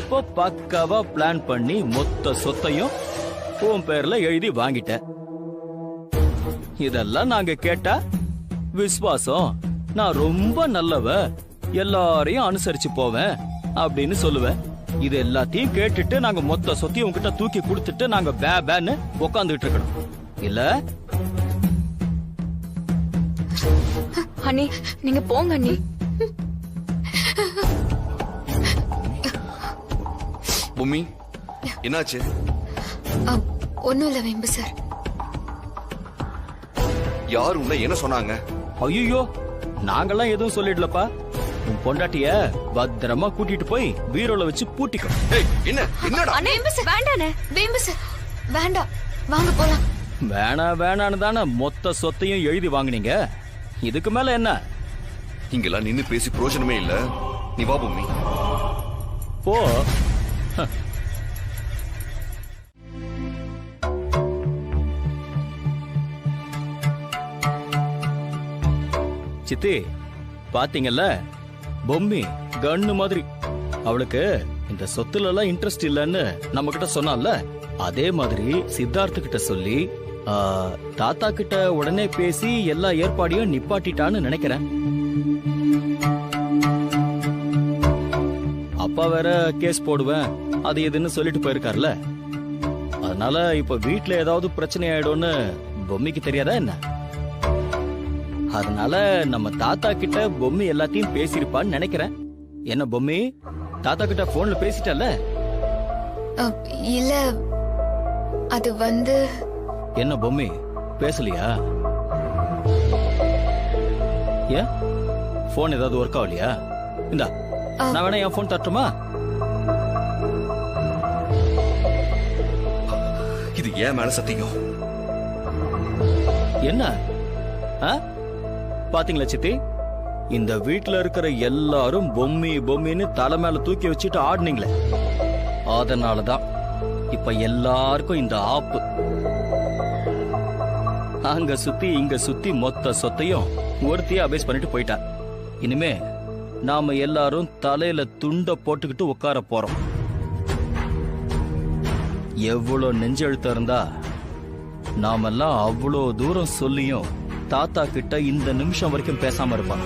இப்போ பக்காவா பிளான் பண்ணி மொத்த சொத்தையும் உன் பேர்ல எழுதி வாங்கிட்ட. இதெல்லாம் நாங்க கேட்டா விசுவாசம், நான் ரொம்ப நல்லவ, எல்லாரையும் அனுசரிச்சு போவேன் அப்படின்னு சொல்லுவேன். இது எல்லாத்தையும் கேட்டுட்டு நாங்க மொத்த சொத்தையும் உங்ககிட்ட தூக்கி கொடுத்துட்டு நாங்க பேன்னு உட்காந்துட்டு இருக்கணும் இல்ல? அண்ணி, நீங்க போங்க அண்ணி. பூமி, என்னாச்சு? ஒண்ணும் இல்ல வேம்பு சார். யார் உன்னை என்ன சொன்னாங்க? ஐயோ, நாங்கெல்லாம் எதுவும் சொல்லிடலப்பா. உன் பொண்டாட்டிய பத்திரமா கூட்டிட்டு போய் பீரோல வச்சு பூட்டிக்கோ. என்ன என்னடா? வேம்பு சார் வேண்டானே. வேம்பு சார் வேண்டாம், வாங்க போலாம். வேணான்னு தானே மொத்த சொத்தையும் எழுதி வாங்குனீங்க. இதுக்கு மேல என்ன? இங்கெல்லாம் நின்னு பேசி பிரயோஜனமே இல்ல. நீ வா பூமி. போ. சித்தி, பாத்தீங்கல்ல, பொம்மி கண்ணு மாதிரி. அவளுக்கு இந்த சொத்துல எல்லாம் இன்ட்ரெஸ்ட் இல்லன்னு நம்ம கிட்ட சொன்னால, அதே மாதிரி சித்தார்த்த கிட்ட சொல்லி தாத்தா கிட்ட உடனே பேசி எல்லா ஏற்பாடையும் நிப்பாட்டிட்டான்னு நினைக்கிறேன். அப்பா வேற கேஸ் போடுவேன் அது எதுன்னு சொல்லிட்டு போயிருக்காருல. அதனால இப்ப வீட்டுல ஏதாவது பிரச்சனை ஆயிடும்னு பொம்மிக்கு தெரியாதா என்ன? அதனால நம்ம தாத்தா கிட்ட பொம்மி எல்லாத்தையும் பேசிருப்பான்னு நினைக்கிறேன். என்ன பொம்மி, தாத்தா கிட்ட போன்ல பேசிட்டல? இல்ல, அது வந்து. என்ன பொம்மி பேசலையா? ஏன் போன் ஏதாவது ஒர்க் ஆகலையா? இந்தா நான் வேணா என் போன் தட்டுமா? இது ஏன் மேல சத்தியம்? என்ன பாத்தீங்களா சித்தி, இந்த வீட்டுல இருக்கிற எல்லாரும் பொம்மி பொம்மின்னு தலை மேல தூக்கி வச்சுட்டு ஆடுனீங்களே, அதனாலதான் இப்ப எல்லாருக்கும் இந்த ஆப்பு. அங்க சுத்தி இங்க சுத்தி மொத்த சொத்தையும் ஒருத்தியா அபேஸ் பண்ணிட்டு போயிட்டா. இனிமே நாம எல்லாரும் தலையில துண்ட போட்டுக்கிட்டு உட்கார போறோம். எவ்வளவு நெஞ்செழுத்தம் இருந்தா நாமெல்லாம் அவ்வளோ தூரம் சொல்லியும் தாத்தா கிட்ட இந்த நிமிஷம் வரைக்கும் பேசாம இருப்பான்.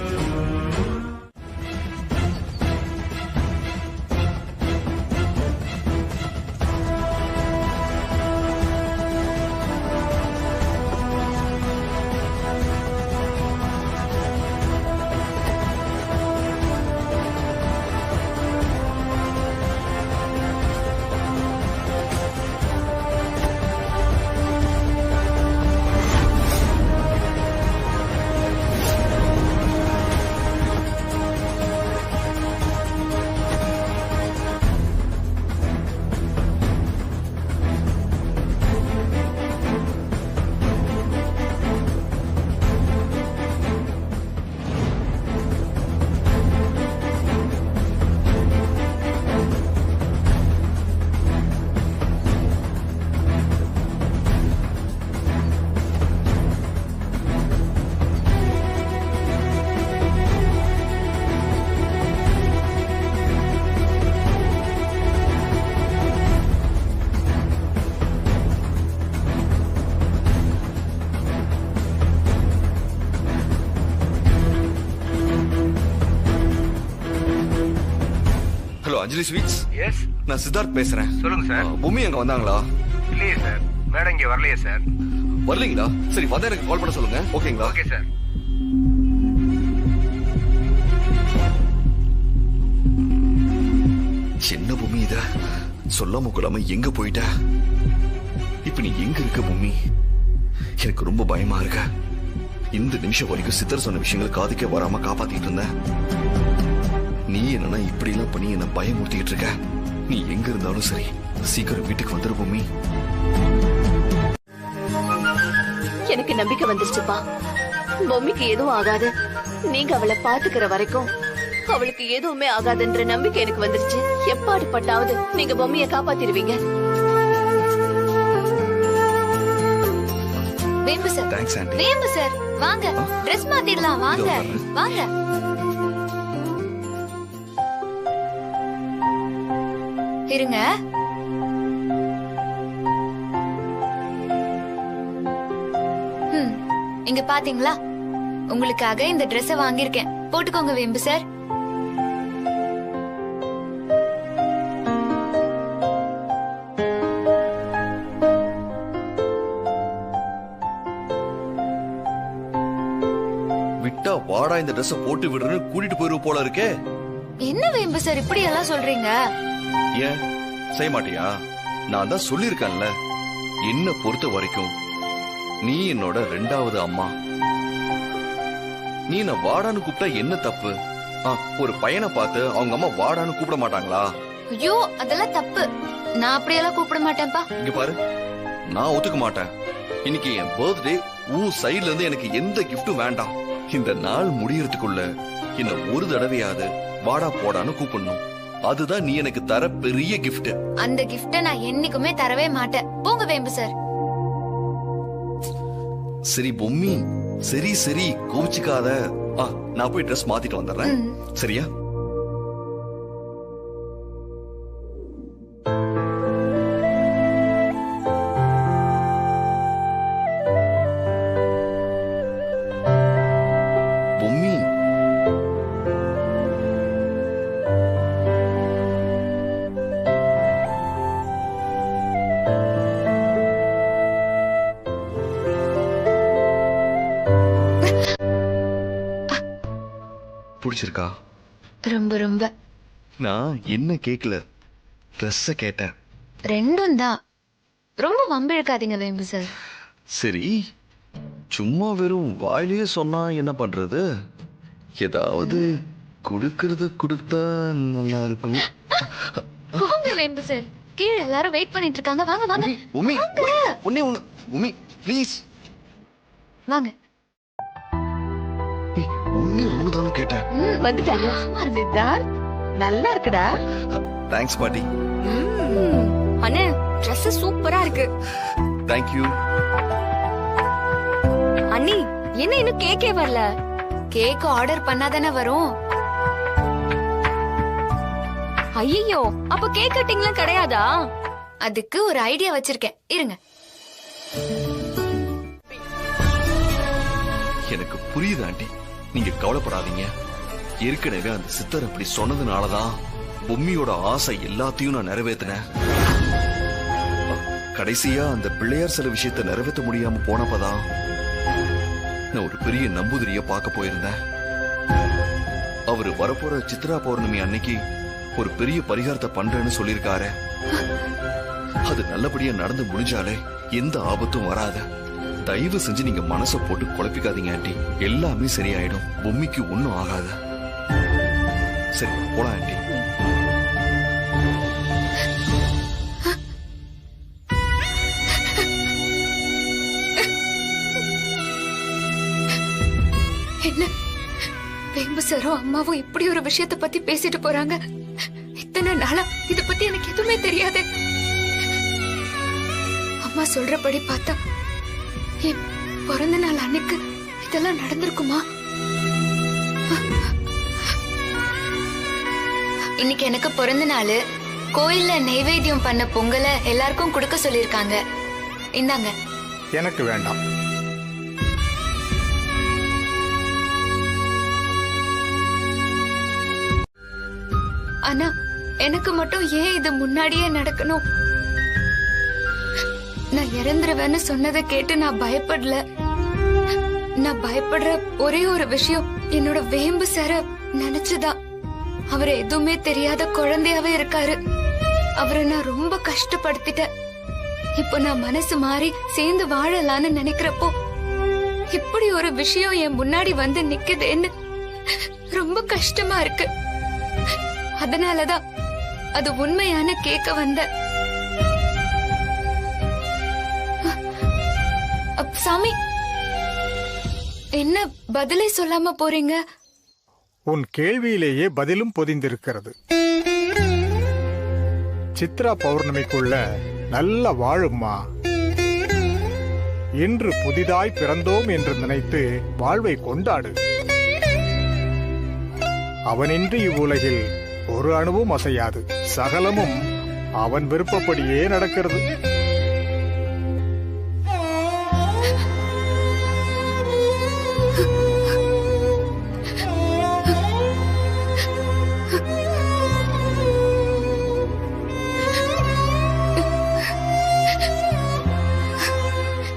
அஞ்சலி ஸ்வீட்ஸ். எஸ், நான் சித்தார்த் பேசுறேன். சொல்லுங்க சார். பொம்மி அங்க வந்தாங்களா? இல்லையே சார், மேடம் இங்க வரலையே சார். வரலீங்களா? சரி, வந்தா எனக்கு கால் பண்ண சொல்லுங்க. ஓகேங்களா? Okay sir. என்ன பொம்மி இத சொல்லாம கொள்ளாம எங்க போயிட்ட? இப்ப நீ எங்க இருக்க பொம்மி? எனக்கு ரொம்ப பயமா இருக்க. இந்த நிமிஷம் வரைக்கும் சித்தர் சொன்ன விஷயங்கள் காதுக்கே வராம காப்பாத்திட்டு இருந்தேன். நீ என்னன்னா இப்படி எல்லாம் பண்ணி என்ன பயமுறுத்திட்டு இருக்க. நீ எங்க இருந்தாலும் சரி, சீக்கிரம் வீட்டுக்கு வந்துரு பொம்மி. எனக்கு நம்பிக்கை வந்துருச்சுப்பா. பொம்மிக்கு எதுவும் ஆகாது. நீங்க அவளை பாத்துக்கிற வரைக்கும் அவளுக்கு எதுவுமே ஆகாதுன்ற நம்பிக்கை எனக்கு வந்துருச்சு. எப்பாடு பட்டாவது நீங்க பொம்மியை காப்பாத்திடுவீங்க. வேம்பு சார், தேங்க்ஸ் ஆண்டி. வேம்பு சார், வாங்க ட்ரெஸ் மாத்திடலாம். வாங்க வாங்க. இருங்க. இங்க பாத்தீங்களா, உங்களுக்காக இந்த Dress வாங்கியிருக்கேன். போட்டுக்கோங்க வேம்பு சார். விட்டா வாடா இந்த Dress போட்டு விடுறேன்னு கூட்டிட்டு போயிருவ போல இருக்கே. என்ன வேம்பு சார் இப்படி எல்லாம் சொல்றீங்க? ஏன் செய்ய மாட்டியா? நான் தான் சொல்லிருக்கேன்ல, என்ன பொறுத்த வரைக்கும் நீ என்னோட 2வது அம்மா. நீ நான் வாடான்னு கூப்பிட்டா என்ன தப்பு? ஒரு பையனை பார்த்து அவங்க அம்மா வாடான்னு கூப்பிட மாட்டாங்களா? ஐயோ, அதெல்லாம் தப்பு. நான் அப்படியெல்லாம் கூப்பிட மாட்டேன்ப்பா. இங்க பாரு, நான் ஒத்துக்க மாட்டேன். இன்னைக்கு என் பர்த்டே, உன் சைடுல இருந்து எனக்கு எந்த கிஃப்டும் வேண்டாம். இந்த நாள் முடியறதுக்குள்ள என்ன ஒரு தடவையாவது வாடா போடான்னு கூப்பிடணும். அதுதான் நீ எனக்கு தர பெரிய கிஃப்ட். அந்த கிஃப்ட நான் என்னைக்குமே தரவே மாட்டேன். போங்க வேம்பு சார். சரி பொம்மி, சரி சரி கோவிச்சுக்காத. நான் போய் Dress மாத்திட்டு வந்துடுறேன். சரியா? பிடிச்சிருக்கா? ரொம்ப ரொம்ப. நான் என்ன கேக்கல, ட்ரெஸ்ஸ கேட்டேன். ரெண்டும் தான். ரொம்ப வம்பிழுக்காதீங்க வேம்பு சார். சரி, சும்மா வெறும் வாயிலேயே சொன்னா என்ன பண்றது? ஏதாவது கொடுக்கறது கொடுத்தா நல்லா இருக்கும். போங்க வேம்பு சார், கீழே எல்லாரும் வெயிட் பண்ணிட்டு இருக்காங்க. வாங்க வாங்க. உமி, உமி ப்ளீஸ் வாங்க. உண்மை உண்மைதான் கேட்டேன். வந்துட்டாங்க. சித்தார்த் நல்லா இருக்குடா. தேங்க்ஸ் பாட்டி. அண்ணே ட்ரெஸ் சூப்பரா இருக்கு. Thank you. அண்ணி என்ன இன்னும் கேக்கே வரல? கேக் ஆர்டர் பண்ணாதானே வரும். ஐயோ, அப்ப கேக் கட்டிங்லாம் கிடையாதா? அதுக்கு ஒரு ஐடியா வச்சிருக்கேன், இருங்க. எனக்கு புரியுது ஆண்டி, நீங்க கவலைப்படாதீங்க. ஏற்கனவே அந்த சித்தர் அப்படி சொன்னதுனாலதான் பொம்மியோட ஆசை எல்லாத்தையும் நான் நிறைவேற்றினேன். கடைசியா அந்த பிள்ளையார் சில விஷயத்தை நிறைவேற்ற முடியாம போனப்பதான் நான் ஒரு பெரிய நம்பூதிரிய பார்க்க போயிருந்தேன். அவரு வரப்போற சித்ரா பௌர்ணமி அன்னைக்கு ஒரு பெரிய பரிகாரத்தை பண்றேன்னு சொல்லியிருக்காரு. அது நல்லபடியா நடந்து முடிஞ்சாலே எந்த ஆபத்தும் வராது. தயவு செஞ்சு நீங்க மனசை போட்டு குழப்பிக்காதீங்க ஆண்டி, எல்லாமே சரியாயிடும். பொம்மிக்கு ஒண்ணும் ஆகாது. சரி போலாம் ஆண்டி. என்ன வேம்பு சாரும் அம்மாவும் இப்படி ஒரு விஷயத்தை பத்தி பேசிட்டு போறாங்க? இத்தனை நாளா இத பத்தி எனக்கு எதுவுமே தெரியாது. அம்மா சொல்றபடி பார்த்தா என் பிறந்த நாள் அன்னைக்கு இதெல்லாம் நடந்திருக்குமா? இன்னைக்கு எனக்கு பிறந்த நாள். கோயில்ல நைவேத்தியம் பண்ண பொங்கலை எல்லாருக்கும் கொடுக்க சொல்லிருக்காங்க. இந்தாங்க. எனக்கு வேண்டாம். ஆனா எனக்கு மட்டும் ஏன் இது முன்னாடியே நடக்கணும்? நான் இறந்துருவேன்னு சொன்னதை கேட்டு நான் பயப்படல. நான் பயப்படுற ஒரே ஒரு விஷயம் என்னோட வேம்பு சார நினைச்சுதான். அவர் எதுவுமே தெரியாத குழந்தையாவே இருக்காரு. அவரை நான் ரொம்ப கஷ்டப்படுத்திட்டேன். இப்போ நான் மனசு மாறி சேர்ந்து வாழலான்னு நினைக்கிறப்போ இப்படி ஒரு விஷயம் என் முன்னாடி வந்து நிக்குதுன்னு ரொம்ப கஷ்டமா இருக்கு. அதனாலதான் அது உண்மையான கேட்க வந்த. சாமி, என்ன பதிலே சொல்லாம போறீங்க? உன் கேள்வியிலேயே பதிலும் பொதிந்திருக்கிறது. சித்ரா பௌர்ணமிக்குள்ள நல்ல வாழும்மா. இன்று புதிதாய் பிறந்தோம் என்று நினைத்து வாழ்வை கொண்டாடு. அவனின்றி இவ்வுலகில் ஒரு அணுவும் அசையாது. சகலமும் அவன் விருப்பப்படியே நடக்கிறது.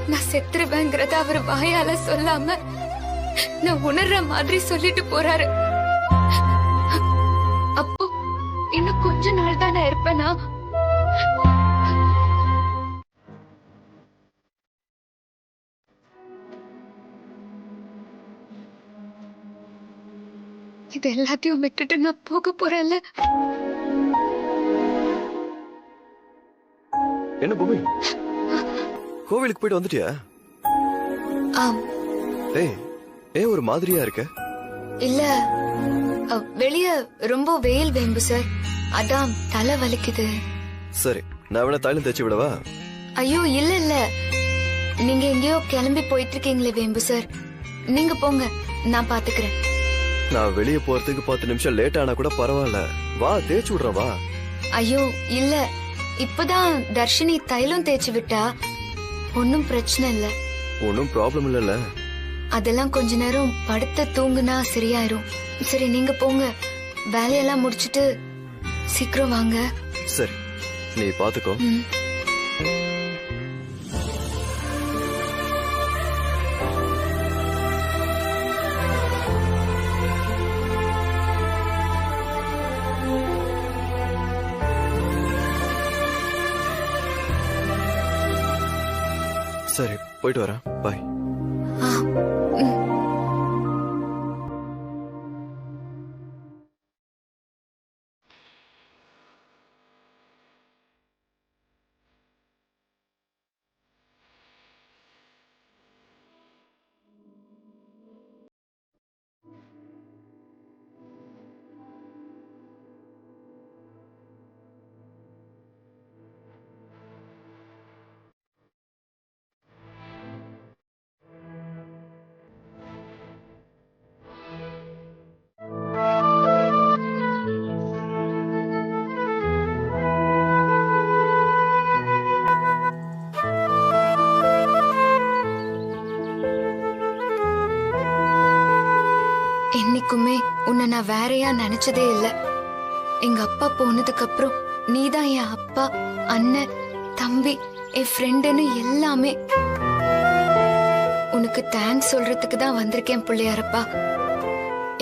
நான் செத்துருவேங்கிறத அவர் வாயால சொல்லாம நான் உணர்ற மாதிரி சொல்லிட்டு போறாரு. அப்போ இன்னும் கொஞ்ச நாள் தானே இருப்பேனா? இது எல்லாத்தையும் விட்டுட்டு நான் போக போறேன்ல. என்ன பூமி, கோவிலுக்கு போயிட்டு வந்துட்டியா? ஆம். ஏன் ஒரு மாதிரியா இருக்க? இல்ல, வெளிய ரொம்ப வெயில் வேம்பு சார், அதான் தலை வலிக்குது. சரி, நான் வேணா தைலம் தேய்ச்சி விடவா? ஐயோ இல்ல இல்ல, நீங்க எங்கேயோ கிளம்பி போயிட்டு இருக்கீங்களே வேம்பு சார், நீங்க போங்க, நான் பாத்துக்கிறேன். நான் வெளியே போறதுக்கு 10 நிமிஷம் லேட் ஆனா கூட பரவாயில்ல, வா தேய்ச்சி விடுறேன் வா. ஐயோ இல்ல, இப்பதான் தர்ஷினி தைலம் தேய்ச்சி விட்டா, ஒன்னும் பிரச்சனை இல்ல. ஒன்னும் ப்ராப்ளம் இல்லல்ல? அதெல்லாம் கொஞ்ச நேரம் படுத்து தூங்குனா சரியாயிரும். சரி நீங்க போங்க, வேலையெல்லாம் முடிச்சிட்டு சீக்கிரம் வாங்க. சரி, நீ பாத்துக்கோ. போயிட்டு வரேன். பாய். என்னைக்குமே உன்னை நான் வேறையா நினைச்சதே இல்ல. எங்க அப்பா போனதுக்கு அப்புறம் நீதான் என் அப்பா, அண்ணன், தம்பி, என் ஃப்ரெண்டுன்னு எல்லாமே. உனக்கு தேங்க்ஸ் சொல்றதுக்கு தான் வந்திருக்கேன் பிள்ளையாரப்பா.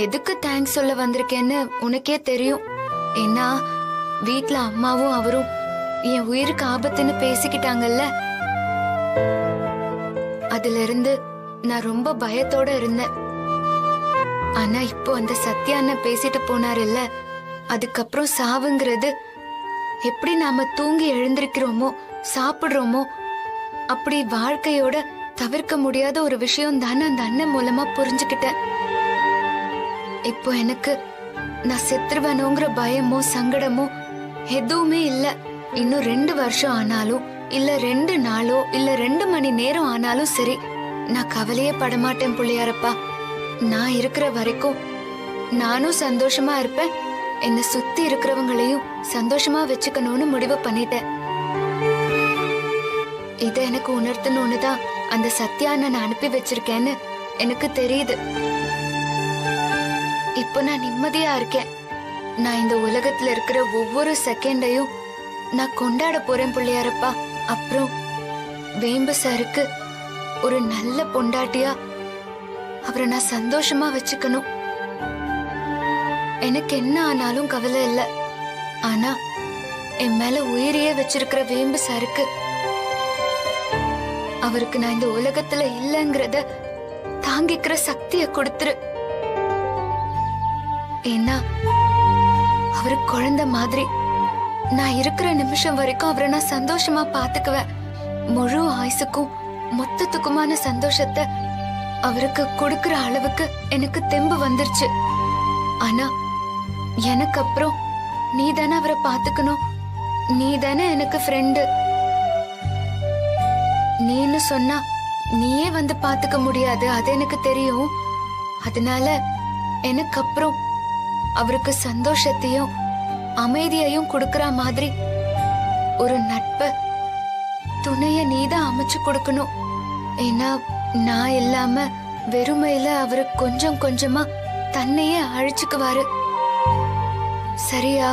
எதுக்கு தேங்க்ஸ் சொல்ல வந்திருக்கேன்னு உனக்கே தெரியும். ஏன்னா வீட்ல அம்மாவும் அவரும் என் உயிருக்கு ஆபத்துன்னு பேசிக்கிட்டாங்கல்ல. அதுல இருந்து நான் ரொம்ப பயத்தோட இருந்தேன். ஆனா இப்போ அந்த சத்யா அண்ணன் பேசிட்டு போனாரு இல்ல, அதுக்கப்புறம் சாவுங்கிறது எப்படி நாம தூங்கி எழுந்திருக்கிறோமோ சாப்பிடுறோமோ அப்படி வாழ்க்கையோட தவிர்க்க முடியாத ஒரு விஷயம் தானே அந்த அண்ணன் மூலமா புரிஞ்சுக்கிட்டேன். இப்போ எனக்கு நான் செத்துருவேனோங்கிற பயமோ சங்கடமோ எதுவுமே இல்ல. இன்னும் 2 வருஷம் ஆனாலும் இல்ல 2 நாளோ இல்ல 2 மணி நேரம் ஆனாலும் சரி, நான் கவலையே படமாட்டேன் பிள்ளையாரப்பா. நான் இருக்கிற வரைக்கும் நானும் சந்தோஷமா இருப்பேன். என்னை சுத்தி இருக்கிறவங்களையும் சந்தோஷமா வச்சுக்கணும்னு முடிவு பண்ணிட்டேன். இத எனக்கு உணர்த்தணும்னு தான் அந்த சத்யா நான் அனுப்பி வச்சிருக்கேன்னு எனக்கு தெரியுது. இப்போ நான் நிம்மதியா இருக்கேன். நான் இந்த உலகத்துல இருக்கிற ஒவ்வொரு செகண்டையும் நான் கொண்டாட போறேன் பிள்ளையாரப்பா. அப்புறம் வேம்பு சாருக்கு ஒரு நல்ல பொண்டாட்டியா அவரை நான் சந்தோஷமா வச்சுக்கணும். எனக்கு என்ன ஆனாலும் கவலை இல்ல. ஆனா என் மேல உயிரையே வச்சிருக்கிற வேம்பு சாருக்கு அவருக்கு நான் இந்த உலகத்துல இல்லங்கிறத தாங்கிக்கிற சக்தியை கொடுத்துரு. ஏன்னா அவரு குழந்தை மாதிரி. நான் இருக்கிற நிமிஷம் வரைக்கும் அவரை நான் சந்தோஷமா பாத்துக்குவேன். முழு ஆயுசுக்கும் மொத்தத்துக்குமான சந்தோஷத்தை அவருக்கு கொடுக்கிற அளவுக்கு எனக்கு தெம்பு வந்துருச்சு. ஆனா எனக்கு அப்புறம் நீ தானே அவரை பாத்துக்கணும். நீ தானே எனக்கு ஃப்ரெண்டு. நீன்னு சொன்னா நீயே வந்து பாத்துக்க முடியாது, அது எனக்கு தெரியும். அதனால எனக்கு அப்புறம் அவருக்கு சந்தோஷத்தையும் அமைதியையும் கொடுக்கற மாதிரி ஒரு நட்ப துணைய நீதான் அமைச்சு கொடுக்கணும். ஏன்னா நான் இல்லாம வெறுமையில அவரு கொஞ்சம் கொஞ்சமா தன்னையே அழிச்சுக்குவாரு. சரியா?